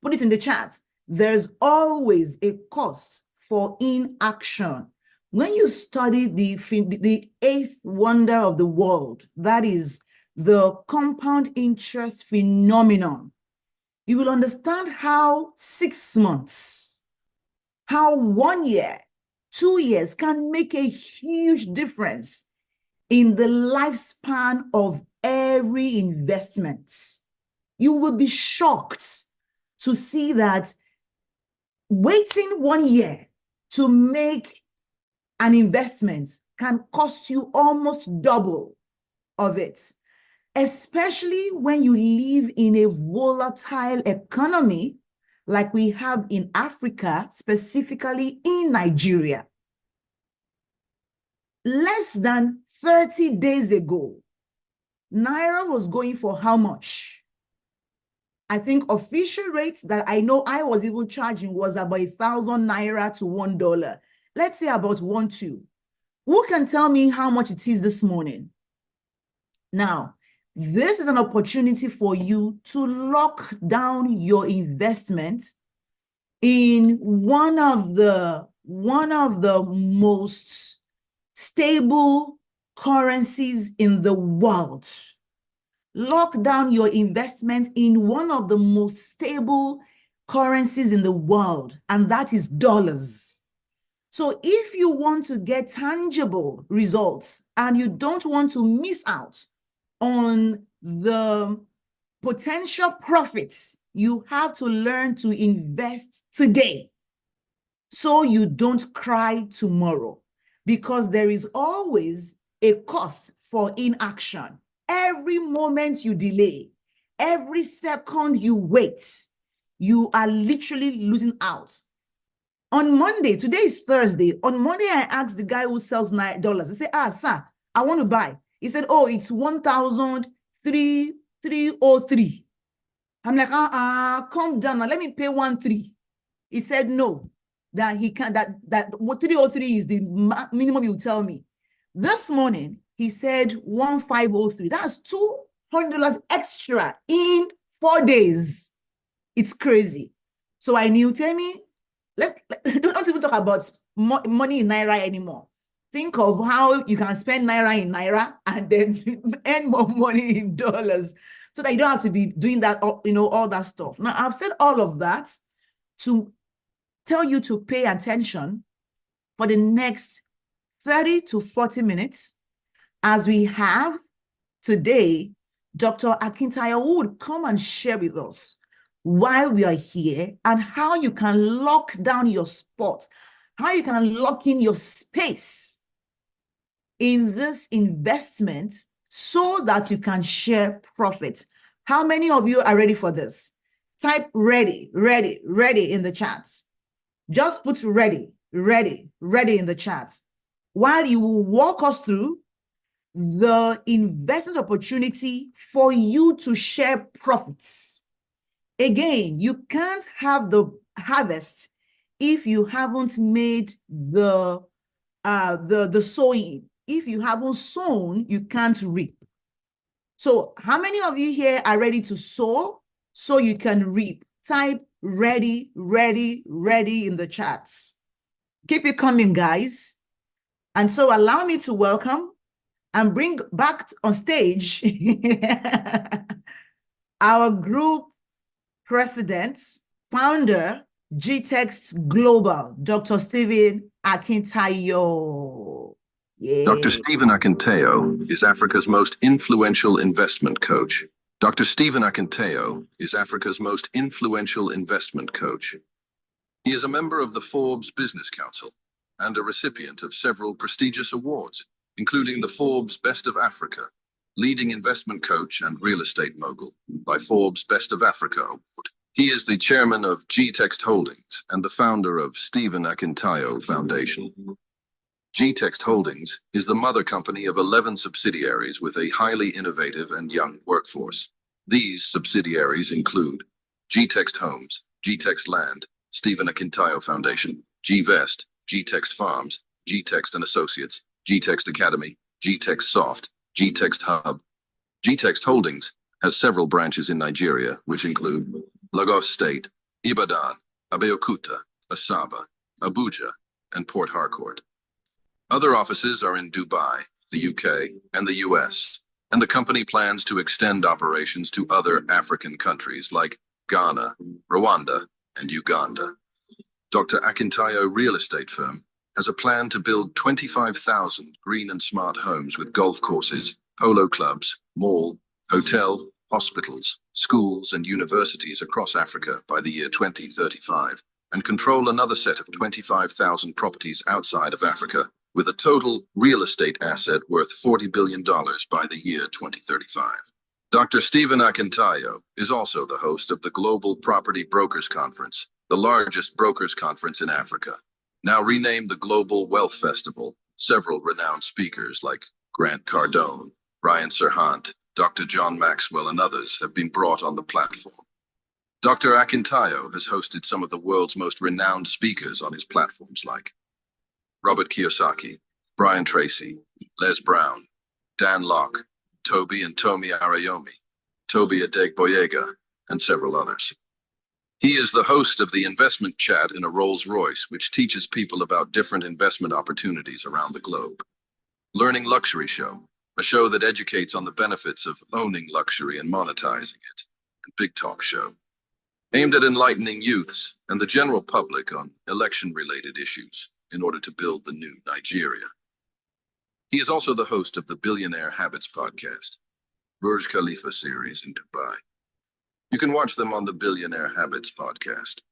Put it in the chat. There's always a cost for inaction. When you study the eighth wonder of the world, that is the compound interest phenomenon, you will understand how 6 months, how 1 year, 2 years can make a huge difference in the lifespan of every investment. You will be shocked to see that waiting 1 year to make an investment can cost you almost double of it, especially when you live in a volatile economy like we have in Africa, specifically in Nigeria. Less than 30 days ago, Naira was going for how much? I think official rates that I know I was even charging was about 1,000 Naira to $1. Let's say about 1.2. Who can tell me how much it is this morning? Now, this is an opportunity for you to lock down your investment in one of the most stable currencies in the world. Lock down your investment in one of the most stable currencies in the world, and that is dollars. So if you want to get tangible results and you don't want to miss out on the potential profits, you have to learn to invest today so you don't cry tomorrow, because there is always a cost for inaction. Every moment you delay, every second you wait, you are literally losing out. On Monday, today is Thursday. On Monday, I asked the guy who sells $9. I said, sir, I want to buy. He said, oh, it's 1,303. I'm like, calm down now. Let me pay 1,300. He said, no, that he can't, that 303 is the minimum you tell me. This morning, he said 1,503. That's $200 extra in 4 days. It's crazy. So I knew, Temi, don't even talk about money in Naira anymore. Think of how you can spend Naira in Naira and then earn more money in dollars, so that you don't have to be doing that, all that stuff. Now, I've said all of that to tell you to pay attention for the next 30 to 40 minutes, as we have today Dr. Akintayo, who would come and share with us why we are here and how you can lock down your spot, how you can lock in your space in this investment so that you can share profit. How many of you are ready for this? Type ready, ready, ready in the chat. Just put ready, ready, ready in the chat, while you will walk us through the investment opportunity for you to share profits. Again, you can't have the harvest if you haven't made the sowing. If you haven't sown, you can't reap. So how many of you here are ready to sow so you can reap? Type ready, ready, ready in the chats. Keep it coming, guys. And so allow me to welcome and bring back on stage our group president, founder, GTEX Global, Dr. Stephen Akintayo. Yay. Dr. Stephen Akintayo is Africa's most influential investment coach. Dr. Stephen Akintayo is Africa's most influential investment coach. He is a member of the Forbes Business Council and a recipient of several prestigious awards, including the Forbes Best of Africa, Leading Investment Coach and Real Estate Mogul by Forbes Best of Africa Award. He is the chairman of GTEX Holdings and the founder of Stephen Akintayo Foundation. GTEX Holdings is the mother company of 11 subsidiaries with a highly innovative and young workforce. These subsidiaries include GTEX Homes, GTEX Land, Stephen Akintayo Foundation, GVest, GTEX Farms, GTEX and Associates, GTEX Academy, GTEX Soft, GTEX Hub. GTEX Holdings has several branches in Nigeria, which include Lagos State, Ibadan, Abeokuta, Asaba, Abuja, and Port Harcourt. Other offices are in Dubai, the UK, and the US, and the company plans to extend operations to other African countries like Ghana, Rwanda, and Uganda. Dr. Akintayo Real Estate Firm has a plan to build 25,000 green and smart homes with golf courses, polo clubs, mall, hotel, hospitals, schools, and universities across Africa by the year 2035, and control another set of 25,000 properties outside of Africa, with a total real estate asset worth $40 billion by the year 2035. Dr. Stephen Akintayo is also the host of the Global Property Brokers Conference, the largest brokers conference in Africa. Now renamed the Global Wealth Festival, several renowned speakers like Grant Cardone, Brian Serhant, Dr. John Maxwell, and others have been brought on the platform. Dr. Akintayo has hosted some of the world's most renowned speakers on his platforms like Robert Kiyosaki, Brian Tracy, Les Brown, Dan Locke, Toby and Tomi Arayomi, Toby Adegboyega, and several others. He is the host of the Investment Chat in a Rolls-Royce, which teaches people about different investment opportunities around the globe. Learning Luxury Show, a show that educates on the benefits of owning luxury and monetizing it, and Big Talk Show, aimed at enlightening youths and the general public on election-related issues in order to build the new Nigeria. He is also the host of the Billionaire Habits podcast, Burj Khalifa series in Dubai. You can watch them on the Billionaire Habits podcast.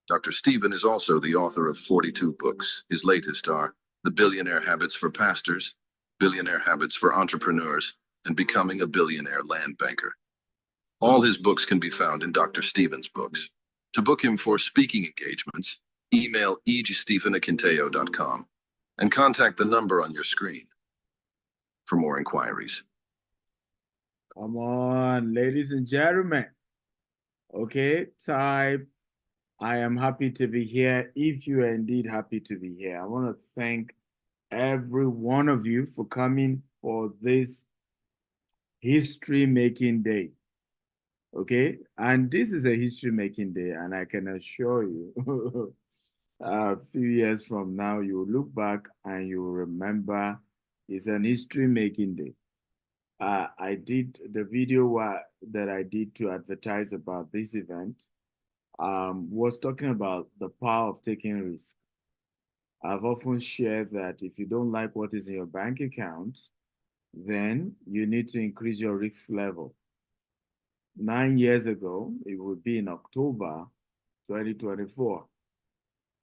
Dr. Stephen is also the author of 42 books. His latest are The Billionaire Habits for Pastors, Billionaire Habits for Entrepreneurs, and Becoming a Billionaire Land Banker. All his books can be found in Dr. Stephen's books. To book him for speaking engagements, email egstephenakinteo.com and contact the number on your screen for more inquiries. Come on, ladies and gentlemen. Okay, type, I am happy to be here. If you are indeed happy to be here, I want to thank every one of you for coming for this history-making day. Okay, and this is a history-making day, and I can assure you, a few years from now, you will look back and you will remember it's an history-making day. I did the video that I did to advertise about this event was talking about the power of taking risk. I've often shared that if you don't like what is in your bank account, then you need to increase your risk level. 9 years ago, it would be in October 2024,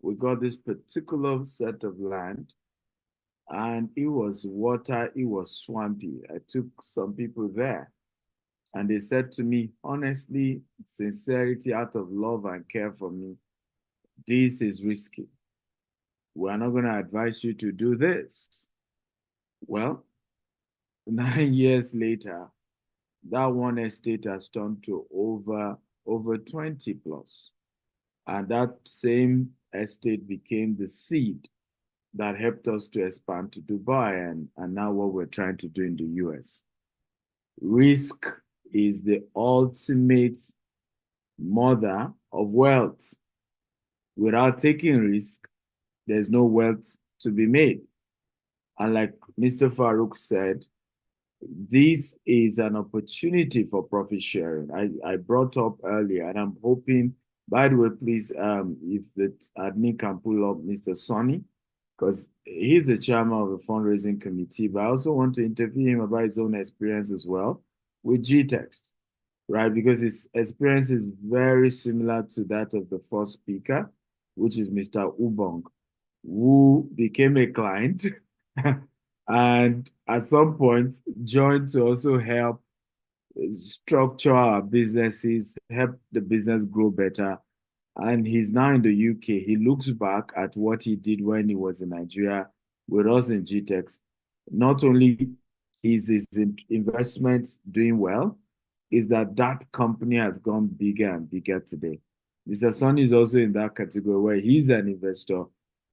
we got this particular set of land, and it was water, it was swampy. I took some people there, and they said to me, honestly, sincerity, out of love and care for me, this is risky. We're not going to advise you to do this. Well, 9 years later, that one estate has turned to over 20 plus. And that same estate became the seed that helped us to expand to Dubai and now what we're trying to do in the US. Risk is the ultimate mother of wealth. Without taking risk, there's no wealth to be made. And like Mr. Farouk said, this is an opportunity for profit sharing. I brought up earlier, and I'm hoping, by the way, please, if the admin can pull up Mr. Sonny, because he's the chairman of the fundraising committee, but I also want to interview him about his own experience as well with GTExt, right? Because his experience is very similar to that of the first speaker, which is Mr. Ubong, who became a client and at some point joined to also help structure our businesses, help the business grow better. And he's now in the UK. He looks back at what he did when he was in Nigeria with us in GTExt. Not only is his investments doing well, is that company has gone bigger and bigger today. Mr. Sonny is also in that category where he's an investor,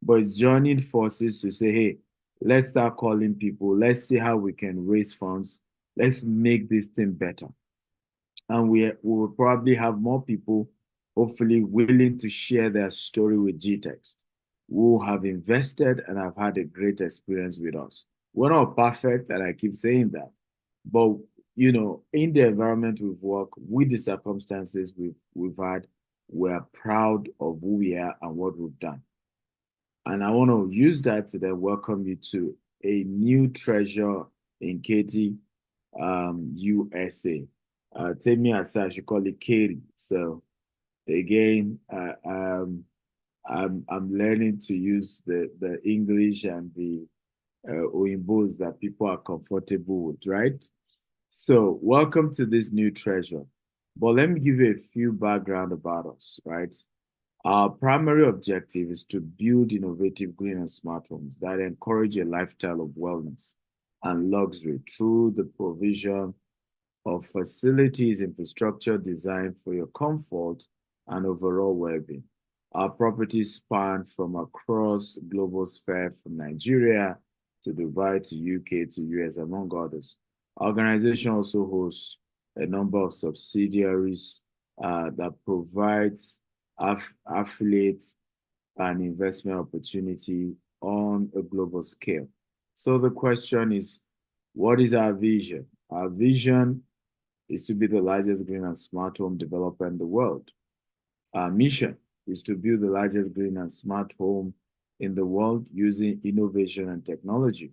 but he's joining forces to say, hey, let's start calling people. Let's see how we can raise funds. Let's make this thing better. And we will probably have more people hopefully willing to share their story with GTExt, who have invested and have had a great experience with us. We're not perfect, and I keep saying that. But, you know, in the environment we've worked, with the circumstances we've had, we're proud of who we are and what we've done. And I want to use that to then welcome you to a new treasure in Katy, USA. Temi Asa, I should call it Katy. So again, I'm learning to use the English and the Oyimbos that people are comfortable with, right? So welcome to this new treasure. But let me give you a few background about us, right? Our primary objective is to build innovative green and smart homes that encourage a lifestyle of wellness and luxury through the provision of facilities, infrastructure designed for your comfort and overall well-being. Our properties span from across global sphere, from Nigeria to Dubai to UK to US, among others. Organization also hosts a number of subsidiaries that provides affiliates and investment opportunity on a global scale. So the question is, what is our vision? Our vision is to be the largest green and smart home developer in the world. Our mission is to build the largest green and smart home in the world using innovation and technology.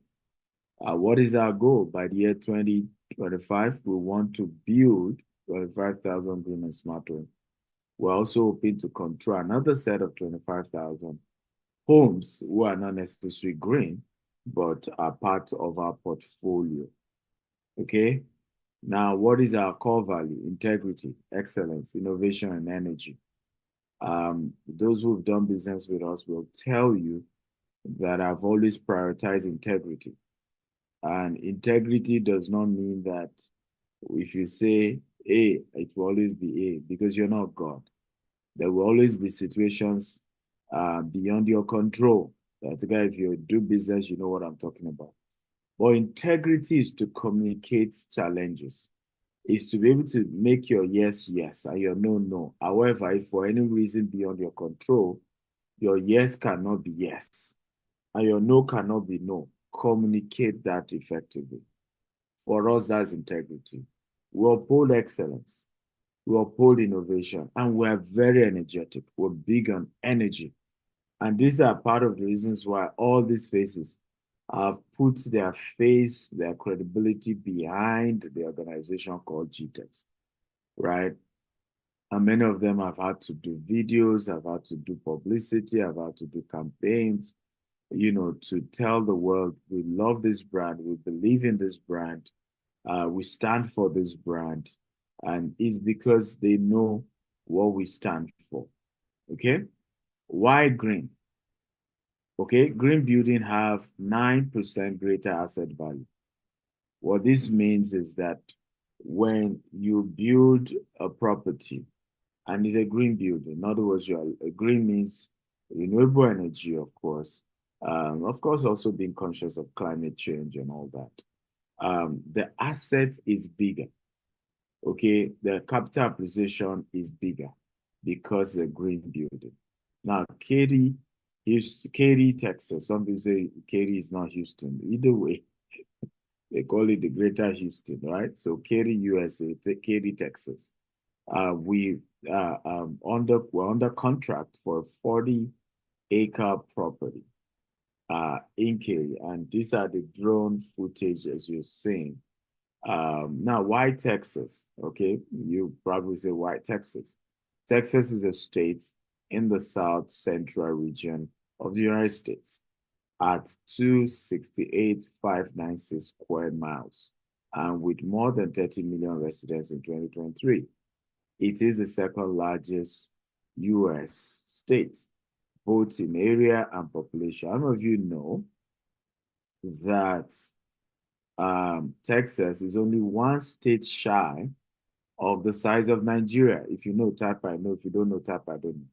What is our goal? By the year 2025, we want to build 25,000 green and smart homes. We're also hoping to control another set of 25,000 homes who are not necessarily green, but are part of our portfolio. Okay? Now, what is our core value? Integrity, excellence, innovation, and energy. Those who've done business with us will tell you that I've always prioritized integrity. And integrity does not mean that if you say A, it will always be A, because you're not God. There will always be situations beyond your control. That's the guy, if you do business, you know what I'm talking about. But integrity is to communicate challenges. Is to be able to make your yes, yes, and your no, no. However, if for any reason beyond your control, your yes cannot be yes, and your no cannot be no, communicate that effectively. For us, that's integrity. We uphold excellence. We uphold innovation, and we are very energetic. We're big on energy. And these are part of the reasons why all these faces have put their face, their credibility behind the organization called GTEx, right? And many of them have had to do videos, have had to do publicity, have had to do campaigns, you know, to tell the world, we love this brand, we believe in this brand, we stand for this brand, and it's because they know what we stand for, okay? Why green? Okay, green building have 9% greater asset value. What this means is that when you build a property, and it's a green building, in other words, green means renewable energy, of course, also being conscious of climate change and all that. The asset is bigger, okay? The capital appreciation is bigger because it's a green building. Now, Katy, Texas. Some people say Katy is not Houston. Either way, they call it the Greater Houston, right? So Katy, USA, Katy, Texas. We're under contract for a 40-acre property in Katy, and these are the drone footage as you're seeing. Now, why Texas? Okay, you probably say why Texas? Texas is a state in the South Central region of the United States at 268,596 square miles and with more than 30 million residents in 2023. It is the second largest U.S. state, both in area and population. Some of you know that Texas is only one state shy of the size of Nigeria. If you know, type I know. If you don't know, type I don't know.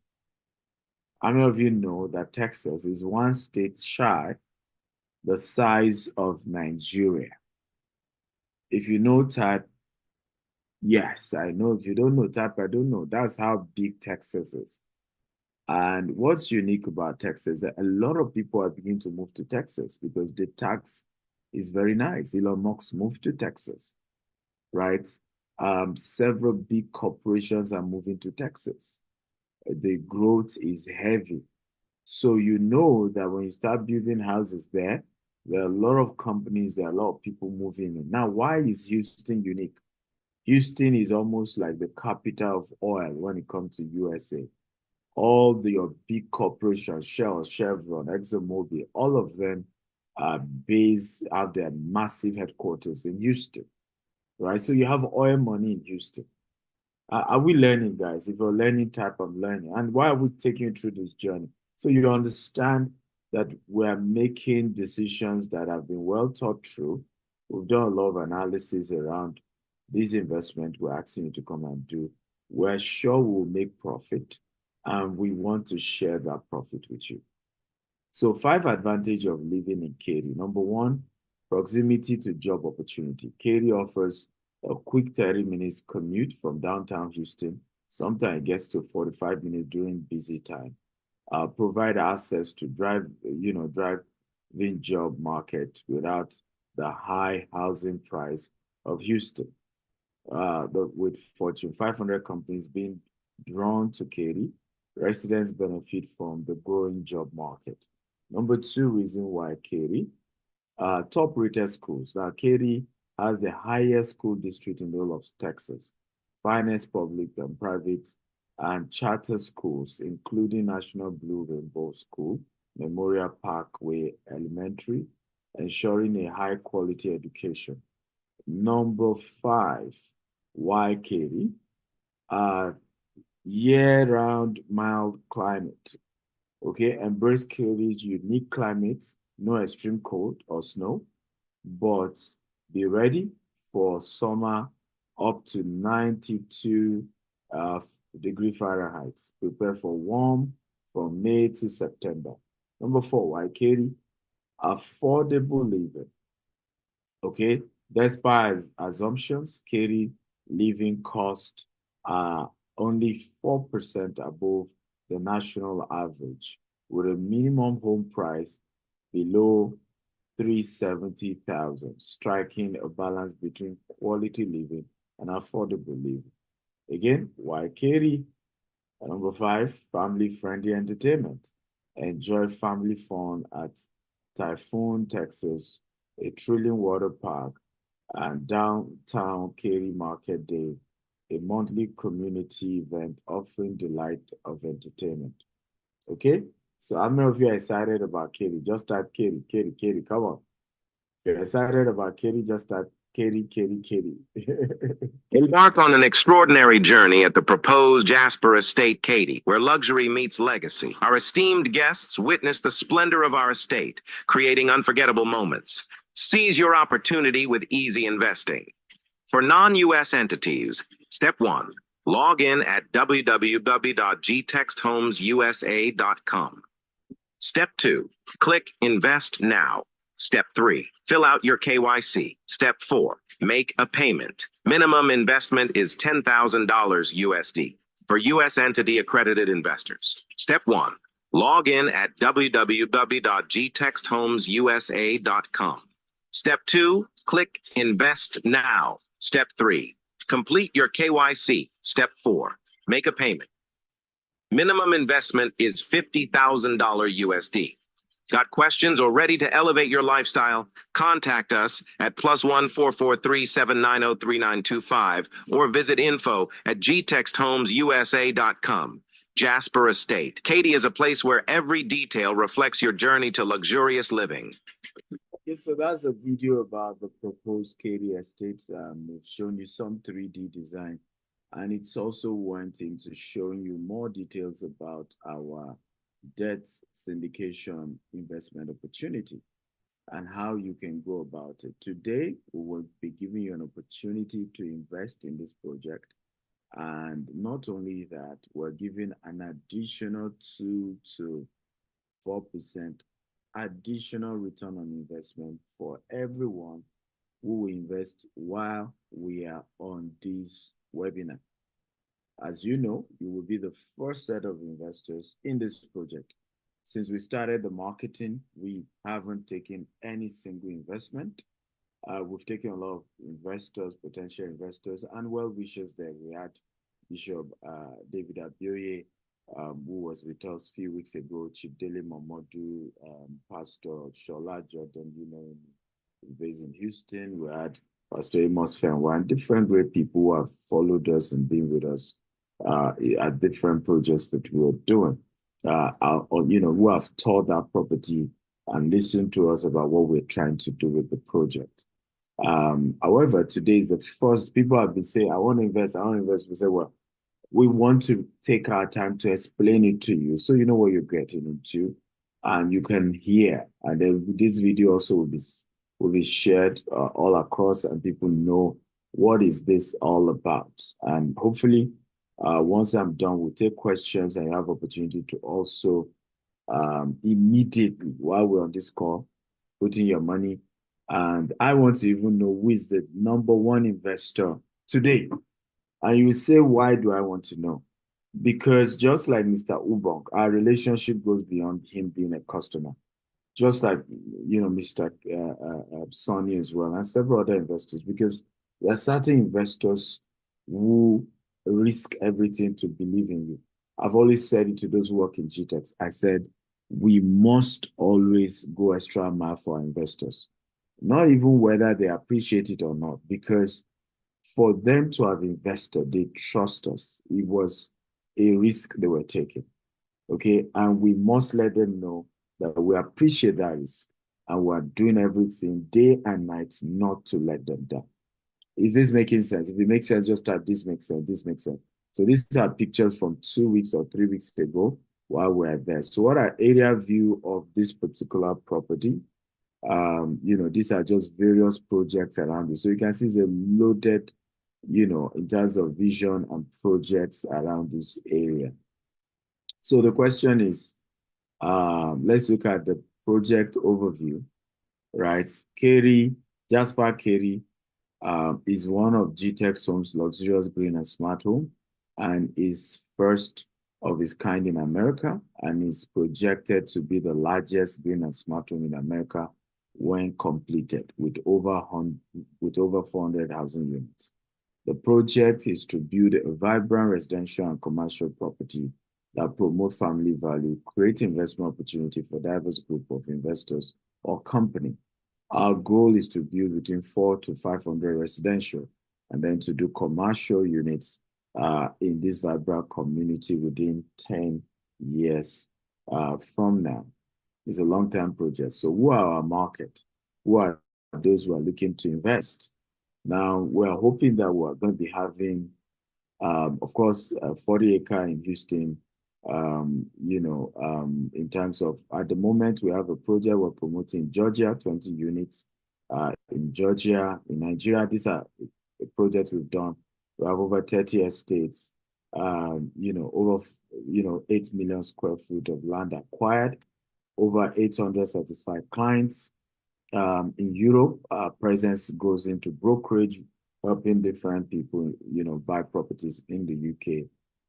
How many of you know that Texas is one state shy the size of Nigeria? If you know, type yes, I know. If you don't know, type I don't know. That's how big Texas is. And what's unique about Texas is that a lot of people are beginning to move to Texas because the tax is very nice. Elon Musk moved to Texas, right? Several big corporations are moving to Texas. The growth is heavy. So you know that when you start building houses there are a lot of companies, there are a lot of people moving in. Now, why is Houston unique? Houston is almost like the capital of oil when it comes to USA. All your big corporations, Shell, Chevron, ExxonMobil, all of them have their massive headquarters in Houston, right? So you have oil money in Houston. Are we learning, guys? If you're learning, type I'm learning. And why are we taking you through this journey? So you understand that we're making decisions that have been well thought through. We've done a lot of analysis around this investment we're asking you to come and do. We're sure we'll make profit, and we want to share that profit with you. So 5 advantages of living in Katy. Number 1, Proximity to job opportunity. Katy offers a quick 30 minutes commute from downtown Houston. Sometimes it gets to 45 minutes during busy time. Provide access to driving job market without the high housing price of Houston. With Fortune 500 companies being drawn to Katy, residents benefit from the growing job market. Number 2 reason why Katy, top-rated schools. Now, Katy has the highest school district in the whole of Texas. Finest public and private and charter schools, including National Blue Rainbow School, Memorial Parkway Elementary, ensuring a high-quality education. Number 5, why Katy? Year-round mild climate. Okay, embrace Katy's unique climate, no extreme cold or snow, but be ready for summer up to 92 degree Fahrenheit. Prepare for warm from May to September. Number 4, why Katy? Affordable living. Okay, despite assumptions, Katy living costs are only 4% above the national average, with a minimum home price below $370,000, striking a balance between quality living and affordable living. Again, why Katy? Number 5, family-friendly entertainment. Enjoy family fun at Typhoon, Texas, a thrilling water park, and downtown Katy Market Day, a monthly community event offering delight of entertainment. Okay? So how many of you are excited about Katy? Just type Katy, Katy, Katy, come on. If you're excited about Katy, just type Katy, Katy, Katy. Embark on an extraordinary journey at the proposed Jasper Estate Katy, where luxury meets legacy. Our esteemed guests witness the splendor of our estate, creating unforgettable moments. Seize your opportunity with easy investing. For non-U.S. entities, step 1, log in at www.gtexthomesusa.com. Step 2, click Invest Now. Step 3, fill out your KYC. Step 4, make a payment. Minimum investment is $10,000 USD for U.S. entity accredited investors. Step 1, log in at www.gtexthomesusa.com. Step 2, click Invest Now. Step 3, complete your KYC. Step 4, make a payment. Minimum investment is $50,000 USD. Got questions or ready to elevate your lifestyle? Contact us at +1 443 790 3925 or visit info@gtexthomesusa.com. Jasper Estate. Katy is a place where every detail reflects your journey to luxurious living. Okay, so that's a video about the proposed Katy Estate. We've shown you some 3D design, and it's also went into showing you more details about our debt syndication investment opportunity and how you can go about it. Today, we will be giving you an opportunity to invest in this project. And not only that, we're giving an additional 2 to 4% additional return on investment for everyone who will invest while we are on this webinar. As you know, you will be the first set of investors in this project. Since we started the marketing, we haven't taken any single investment. We've taken a lot of investors, potential investors, and well-wishers there. We had Bishop David Abioye, who was with us a few weeks ago, Chief Dele Momodu, Pastor Shola Jordan, based in Houston. We had Pastor Amos Fenwan, different great people who have followed us and been with us at different projects that we were doing, who have toured our property and listened to us about what we're trying to do with the project. However, today is the first. People have been saying, I want to invest. We say, well, we want to take our time to explain it to you so you know what you're getting into and you can hear. And then this video also will be shared all across and people know what is this all about. And hopefully, once I'm done, we'll take questions and you have opportunity to also immediately, while we're on this call, put in your money And I want to even know who is the #1 investor today. And you say, why do I want to know? Because just like Mr. Ubong, our relationship goes beyond him being a customer. Just like, Mr. Sonny as well, and several other investors, because there are certain investors who risk everything to believe in you. I've always said it to those who work in GTEx. I said, we must always go extra mile for our investors, not even whether they appreciate it or not, because for them to have invested, they trust us. It was a risk they were taking, okay? And we must let them know that we appreciate that risk and we are doing everything day and night not to let them down. Is this making sense? If it makes sense, just type this makes sense, this makes sense. So these are pictures from 2 weeks or 3 weeks ago while we're there. So what are area view of this particular property? These are just various projects around it. So you can see it's a loaded, in terms of vision and projects around this area. So the question is, let's look at the project overview, right? Jasper Carey is one of GTEx Homes' luxurious green and smart home, and is first of its kind in America, and is projected to be the largest green and smart home in America when completed, with over 400 housing units. The project is to build a vibrant residential and commercial property that promote family value, create investment opportunity for diverse group of investors or company. Our goal is to build between 400 to 500 residential, and then to do commercial units in this vibrant community within 10 years from now. It's a long-term project. So who are our market? Who are those who are looking to invest? Now, we're hoping that we're going to be having, of course, a 40-acre in Houston. In terms of, at the moment, we have a project we're promoting in Georgia, 20 units in Georgia. In Nigeria, these are a project we've done. We have over 30 estates, over 8 million square feet of land acquired, over 800 satisfied clients. In Europe, our presence goes into brokerage, helping different people, buy properties in the UK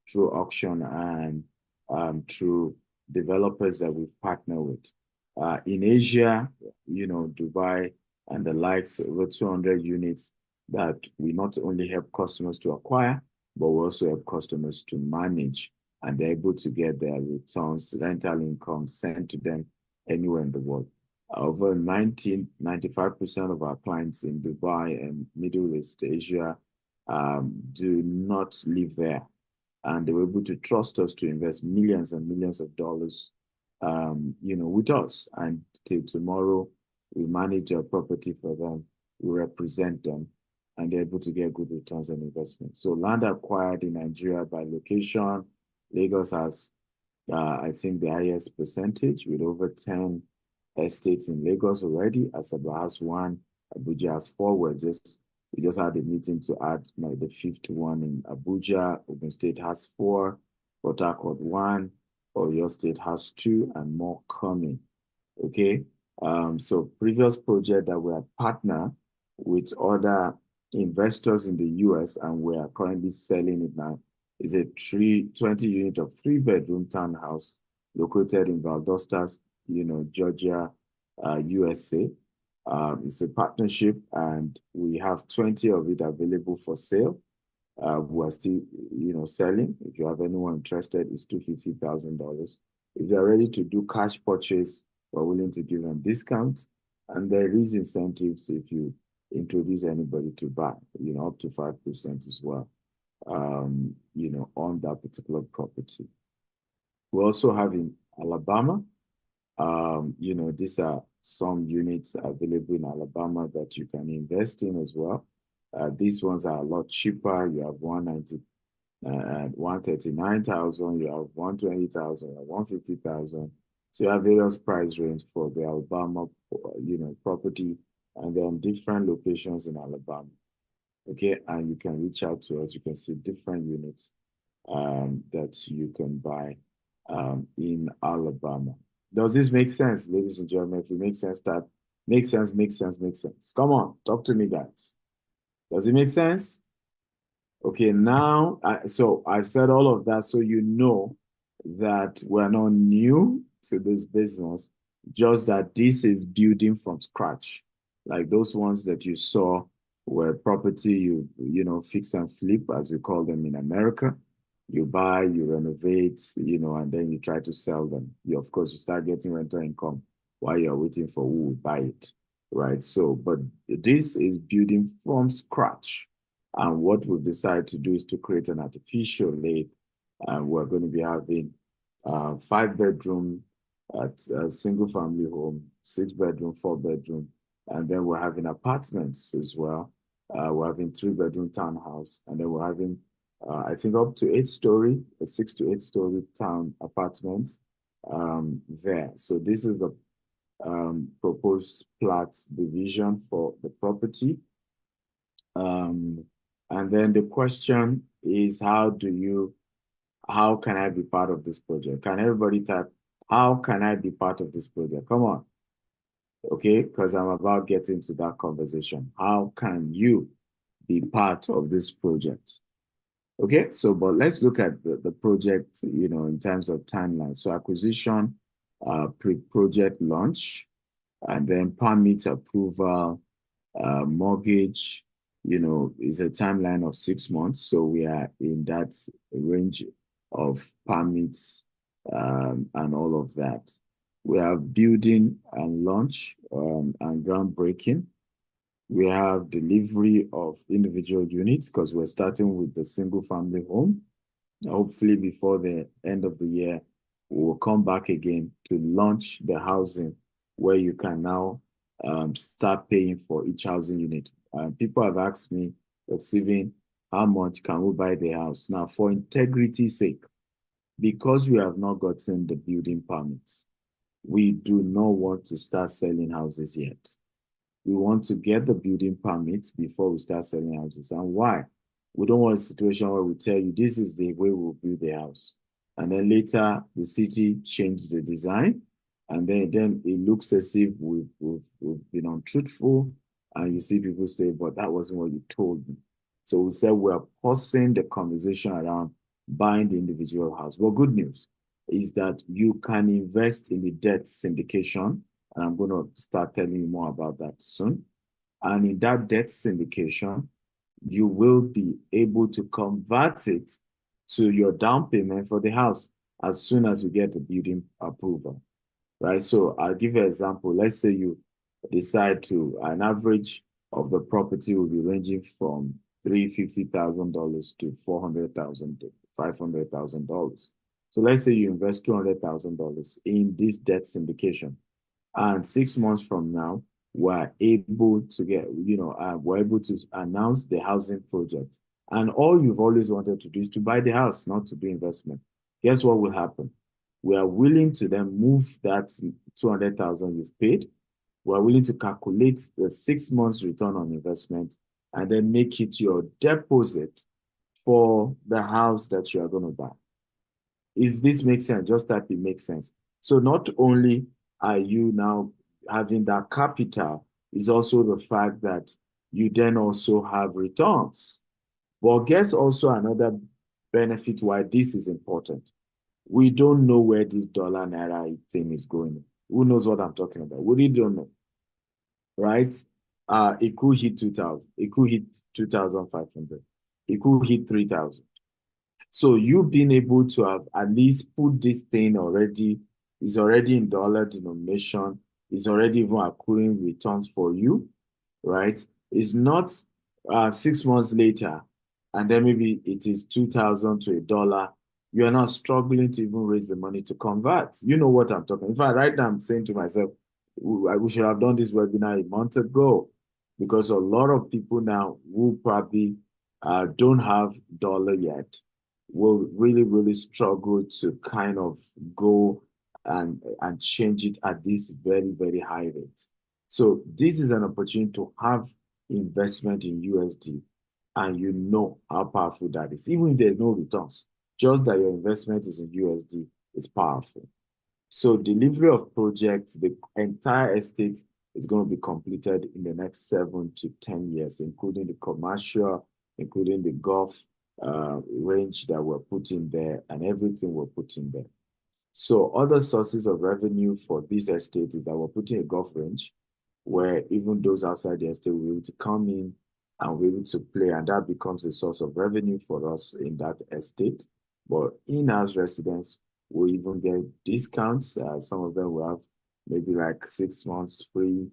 through auction and through developers that we've partnered with. In Asia, Dubai and the likes, over 200 units that we not only help customers to acquire, but we also help customers to manage, and they're able to get their returns, rental income sent to them anywhere in the world. Over 95% of our clients in Dubai and Middle East Asia do not live there. And they were able to trust us to invest millions and millions of dollars, with us. And till tomorrow, we manage our property for them, we represent them, and they're able to get good returns on investment. So land acquired in Nigeria by location, Lagos has, I think, the highest percentage with over 10 estates in Lagos already. Asaba has 1, Abuja has 4. We just had a meeting to add the 5th one in Abuja. Ogun State has 4, Port Harcourt 1, Oyo State has 2, and more coming. Okay, so previous project that we are partner with other investors in the US, and we are currently selling it now, is a 20 unit of 3-bedroom townhouse located in Valdosta, Georgia, USA. It's a partnership, and we have 20 of it available for sale. We are still, selling. If you have anyone interested, it's $250,000. If they're ready to do cash purchase, we're willing to give them discounts, and there is incentives if you introduce anybody to buy, up to 5% as well, on that particular property. We also have in Alabama, these are some units available in Alabama that you can invest in as well. These ones are a lot cheaper. You have 139,000, you have 120,000, you have 150,000. So you have various price range for the Alabama, property, and then different locations in Alabama. Okay, and you can reach out to us. You can see different units that you can buy in Alabama. Does this make sense, ladies and gentlemen? If it makes sense, type Makes sense, makes sense, makes sense. Come on, talk to me, guys. Does it make sense? Okay, now, so I've said all of that so you know that we're not new to this business, just that this is building from scratch. Like those ones that you saw where property, you know, fix and flip, as we call them in America. You buy, you renovate, you know, and then you try to sell them. You, of course, you start getting rental income while you're waiting for who will buy it, right? So, but this is building from scratch. And what we've decided to do is to create an artificial lake. And we're going to be having 5-bedroom at a single family home, 6-bedroom, 4-bedroom, and then we're having apartments as well. We're having 3-bedroom townhouse, and then we're having I think up to 8-story, 6 to 8-story town apartments there. So this is the proposed plat division for the property. And then the question is, how can I be part of this project? Can everybody type, how can I be part of this project? Come on. Okay, because I'm about getting to that conversation. How can you be part of this project? Okay, so but let's look at the project, you know, in terms of timeline. So acquisition, pre-project launch, and then permit approval, mortgage, you know, is a timeline of 6 months. So we are in that range of permits and all of that. We have building and launch and groundbreaking. We have delivery of individual units because we're starting with the single family home. Hopefully before the end of the year, we will come back again to launch the housing where you can now start paying for each housing unit. People have asked me, Stephen, how much can we buy the house? Now, for integrity's sake, because we have not gotten the building permits, we do not want to start selling houses yet. We want to get the building permit before we start selling houses. And why? We don't want a situation where we tell you this is the way we'll build the house. And then later the city changed the design. And then it looks as if we've been untruthful. And you see people say, but that wasn't what you told me. So we said we're pausing the conversation around buying the individual house. Well, good news is that you can invest in the debt syndication. And I'm going to start telling you more about that soon. And in that debt syndication, you will be able to convert it to your down payment for the house as soon as you get the building approval, right? So I'll give you an example. Let's say you decide to, an average of the property will be ranging from $350,000 to $400,000 to $500,000. So let's say you invest $200,000 in this debt syndication. And 6 months from now, we're able to get, we're able to announce the housing project. And all you've always wanted to do is to buy the house, not to do investment. Guess what will happen? We are willing to then move that 200,000 you've paid. We're willing to calculate the 6 months return on investment and then make it your deposit for the house that you are going to buy. If this makes sense, just type it makes sense. So not only are you now having that capital, is also the fact that you then also have returns. Well, guess also another benefit why this is important. We don't know where this dollar naira thing is going. Who knows what I'm talking about? We really don't know, right? It could hit 2,000. It could hit 2,500. It could hit 3,000. So you being able to have at least put this thing already, is already in dollar denomination, is already even accruing returns for you, right? It's not 6 months later, and then maybe it is 2,000 to $1. You are not struggling to even raise the money to convert. You know what I'm talking. In fact, right now I'm saying to myself, we should have done this webinar a month ago, because a lot of people now who probably don't have dollar yet will really, really struggle to kind of go and change it at this very, very high rate. So this is an opportunity to have investment in USD, and you know how powerful that is. Even if there's no returns, just that your investment is in USD is powerful. So delivery of projects, the entire estate is going to be completed in the next 7 to 10 years, including the commercial, including the golf range that we're putting there and everything we're putting there. So other sources of revenue for this estate is that we're putting a golf range where even those outside the estate will be able to come in and be able to play, and that becomes a source of revenue for us in that estate. But in-house residents will even get discounts. Some of them will have maybe like 6 months free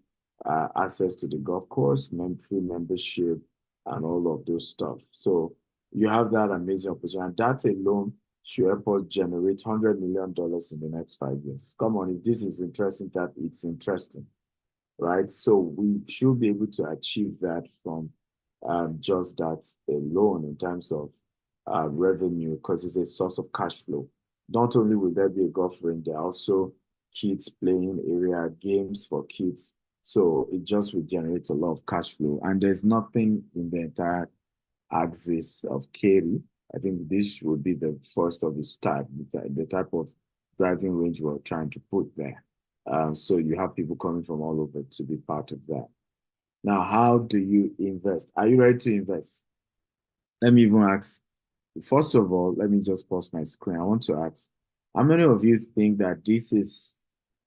access to the golf course, free membership, and all of those stuff. So you have that amazing opportunity. And that alone should help us generate $100 million in the next 5 years. Come on, if this is interesting, that it's interesting, right? So we should be able to achieve that from just that alone in terms of revenue, because it's a source of cash flow. Not only will there be a golf range, there are also kids playing area, games for kids. So it just will generate a lot of cash flow. And there's nothing in the entire axis of Cary. I think this would be the first of its type, the type of driving range we're trying to put there. So you have people coming from all over to be part of that. Now, how do you invest? Are you ready to invest? Let me even ask, first of all, let me just pause my screen. I want to ask, how many of you think that this is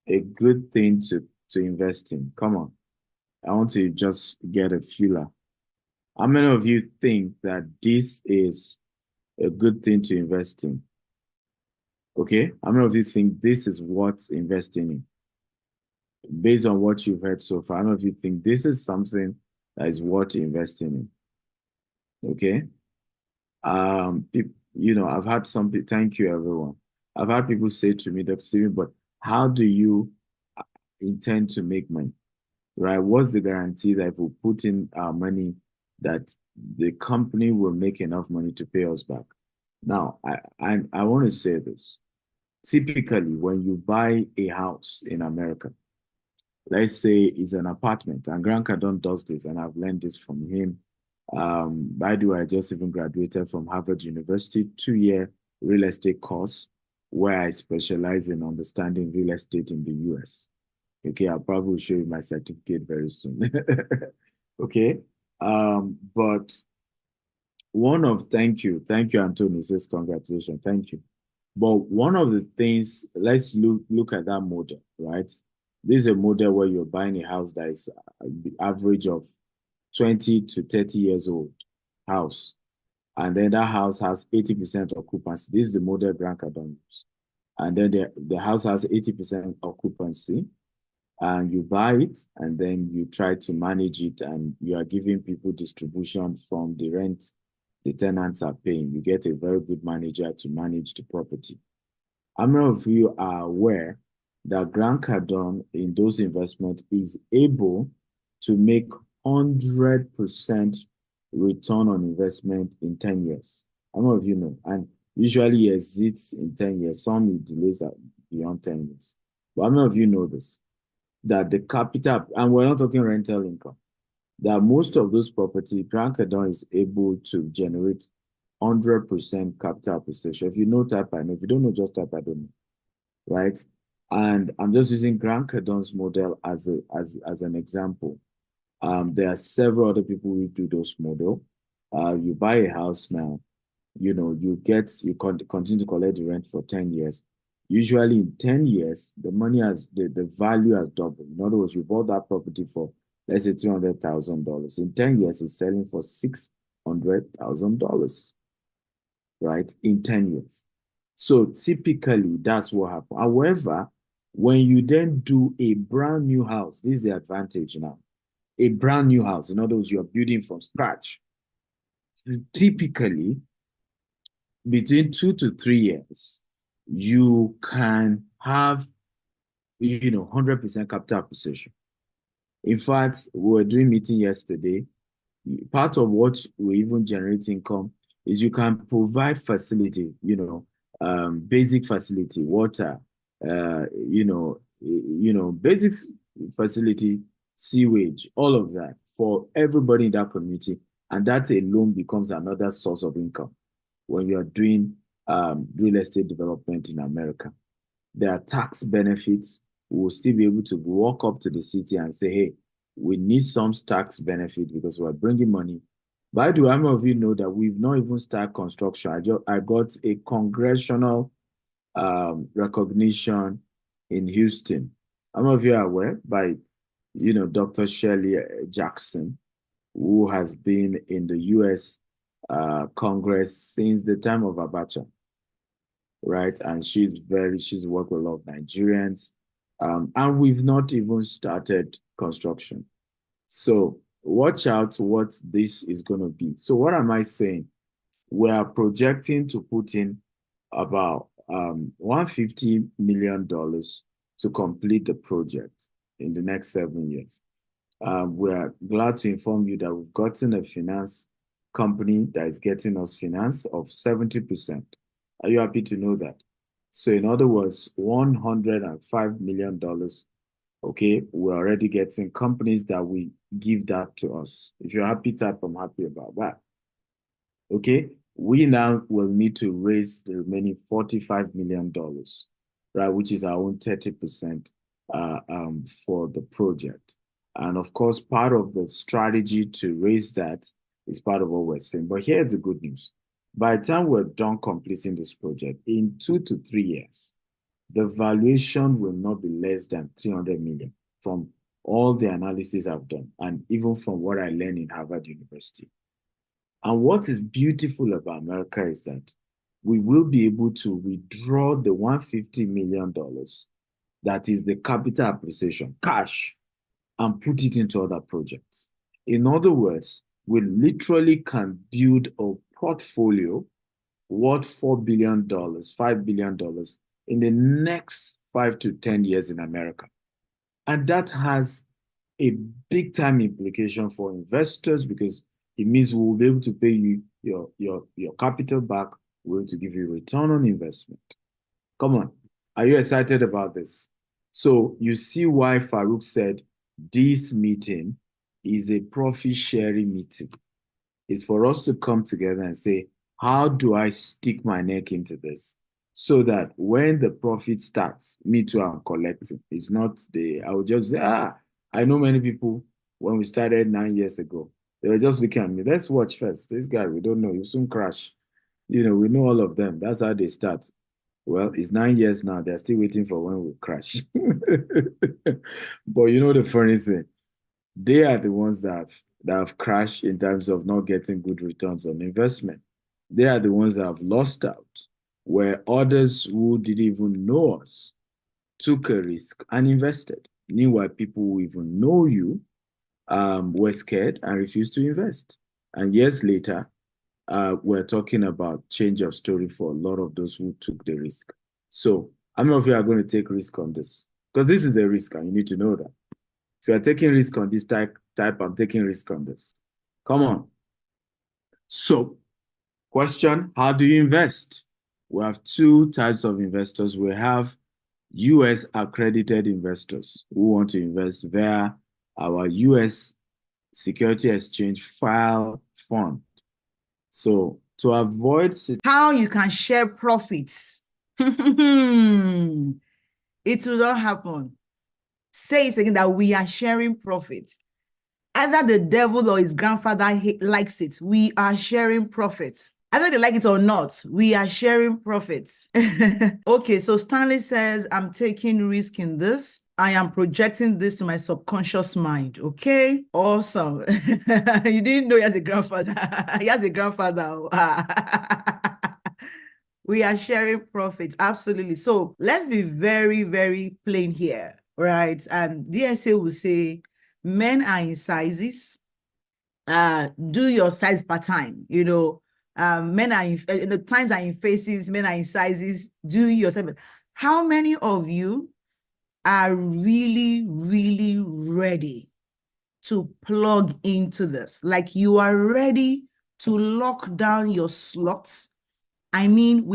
a good thing to invest in? Come on. I want to just get a feeler. How many of you think that this is a good thing to invest in? Okay. How many of you think this is worth investing in? Based on what you've heard so far, how many of you think this is something that is worth investing in? Okay. I've had some people, thank you everyone. I've had people say to me, Dr. Stephen, but how do you intend to make money, right? What's the guarantee that if we put in our money that the company will make enough money to pay us back? Now, I want to say this. Typically, when you buy a house in America, let's say it's an apartment, and Grant Cardone does this, and I've learned this from him. By the way, I just even graduated from Harvard University, 2-year real estate course, where I specialize in understanding real estate in the US. Okay, I'll probably show you my certificate very soon. Okay, but thank you, Anthony, says congratulations, thank you. But one of the things, let's look at that model, right? This is a model where you're buying a house that is the average of 20 to 30 years old house. And then that house has 80% occupancy. This is the model Grant Cardone uses. And then the house has 80% occupancy. And you buy it, and then you try to manage it, and you are giving people distribution from the rent the tenants are paying. You get a very good manager to manage the property. How many of you are aware that Grant Cardone in those investments is able to make 100% return on investment in 10 years? How many of you know? And usually he exits in 10 years. Some he delays beyond 10 years. But how many of you know this? That the capital, and we're not talking rental income, that most of those properties, Grant Cardone is able to generate 100% capital appreciation. If you know, type I know. If you don't know, just type I don't know, right? And I'm just using Grant Cardone's model as an example. There are several other people who do those model. You buy a house now, you continue to collect the rent for 10 years. Usually in 10 years, the value has doubled. In other words, you bought that property for, let's say, $200,000. In 10 years, it's selling for $600,000, right? In 10 years. So typically, that's what happens. However, when you then do a brand new house, this is the advantage now. A brand new house, in other words, you're building from scratch. Typically, between 2 to 3 years, you can have, 100% capital appreciation. In fact, we were doing meeting yesterday. Part of what we even generate income is you can provide facility, basic facility, water, basic facility, sewage, all of that for everybody in that community. And that alone becomes another source of income when you are doing real estate development in America. There are tax benefits we will still be able to walk up to the city and say, hey, we need some tax benefit because we're bringing money. By the way, how many of you know that we've not even started construction? I got a congressional recognition in Houston. How many of you are aware by, Dr. Shirley Jackson, who has been in the U.S. Congress since the time of Abacha, right? And she's worked with a lot of Nigerians, and we've not even started construction. So watch out what this is going to be. So what am I saying? We are projecting to put in about $150 million to complete the project in the next 7 years. We're glad to inform you that we've gotten a finance company that is getting us finance of 70%. Are you happy to know that? So in other words, $105 million, okay, we're already getting companies that will give that to us. If you're happy, type I'm happy about that. Okay, we now will need to raise the remaining $45 million, right, which is our own 30% for the project. And of course, part of the strategy to raise that is part of what we're saying. But here's the good news. By the time we're done completing this project, in 2 to 3 years, the valuation will not be less than $300 million from all the analysis I've done, and even from what I learned in Harvard University. And what is beautiful about America is that we will be able to withdraw the $150 million that is the capital appreciation, cash, and put it into other projects. In other words, we literally can build a portfolio worth $4 billion, $5 billion in the next 5 to 10 years in America. And that has a big time implication for investors because it means we will be able to pay you your capital back. We're going to give you return on investment. Come on, are you excited about this? So you see why Farouk said this meeting is a profit sharing meeting. It's for us to come together and say, how do I stick my neck into this? So that when the profit starts, me too, I'm collecting. It's not I would just say, I know many people when we started 9 years ago, they were just looking at me. Let's watch first. This guy, we don't know. He'll soon crash. We know all of them. That's how they start. Well, it's 9 years now. They're still waiting for when we crash. But the funny thing, they are the ones that have crashed in terms of not getting good returns on investment. They are the ones that have lost out, where others who didn't even know us took a risk and invested. Meanwhile, people who even know you were scared and refused to invest. And years later, we're talking about change of story for a lot of those who took the risk. So how many of you are going to take risk on this? Because this is a risk and you need to know that. If you are taking risk on this type, I'm taking risk on this. Come on. So, question, how do you invest? We have 2 types of investors. We have US accredited investors who want to invest via our US Security Exchange file fund. So to avoid how you can share profits, it will not happen. Say it again, that we are sharing profits. Either the devil or his grandfather likes it. We are sharing profits. Either they like it or not, we are sharing profits. Okay, so Stanley says, I'm taking risk in this. I am projecting this to my subconscious mind. Okay, awesome. You didn't know he has a grandfather. He has a grandfather. We are sharing profits. Absolutely. So let's be very, very plain here, right? And DSA will say, men are in sizes. Do your size per time. Men are in the times are in faces, men are in sizes. Do your size. How many of you are really, really ready to plug into this? Like you are ready to lock down your slots. I mean, with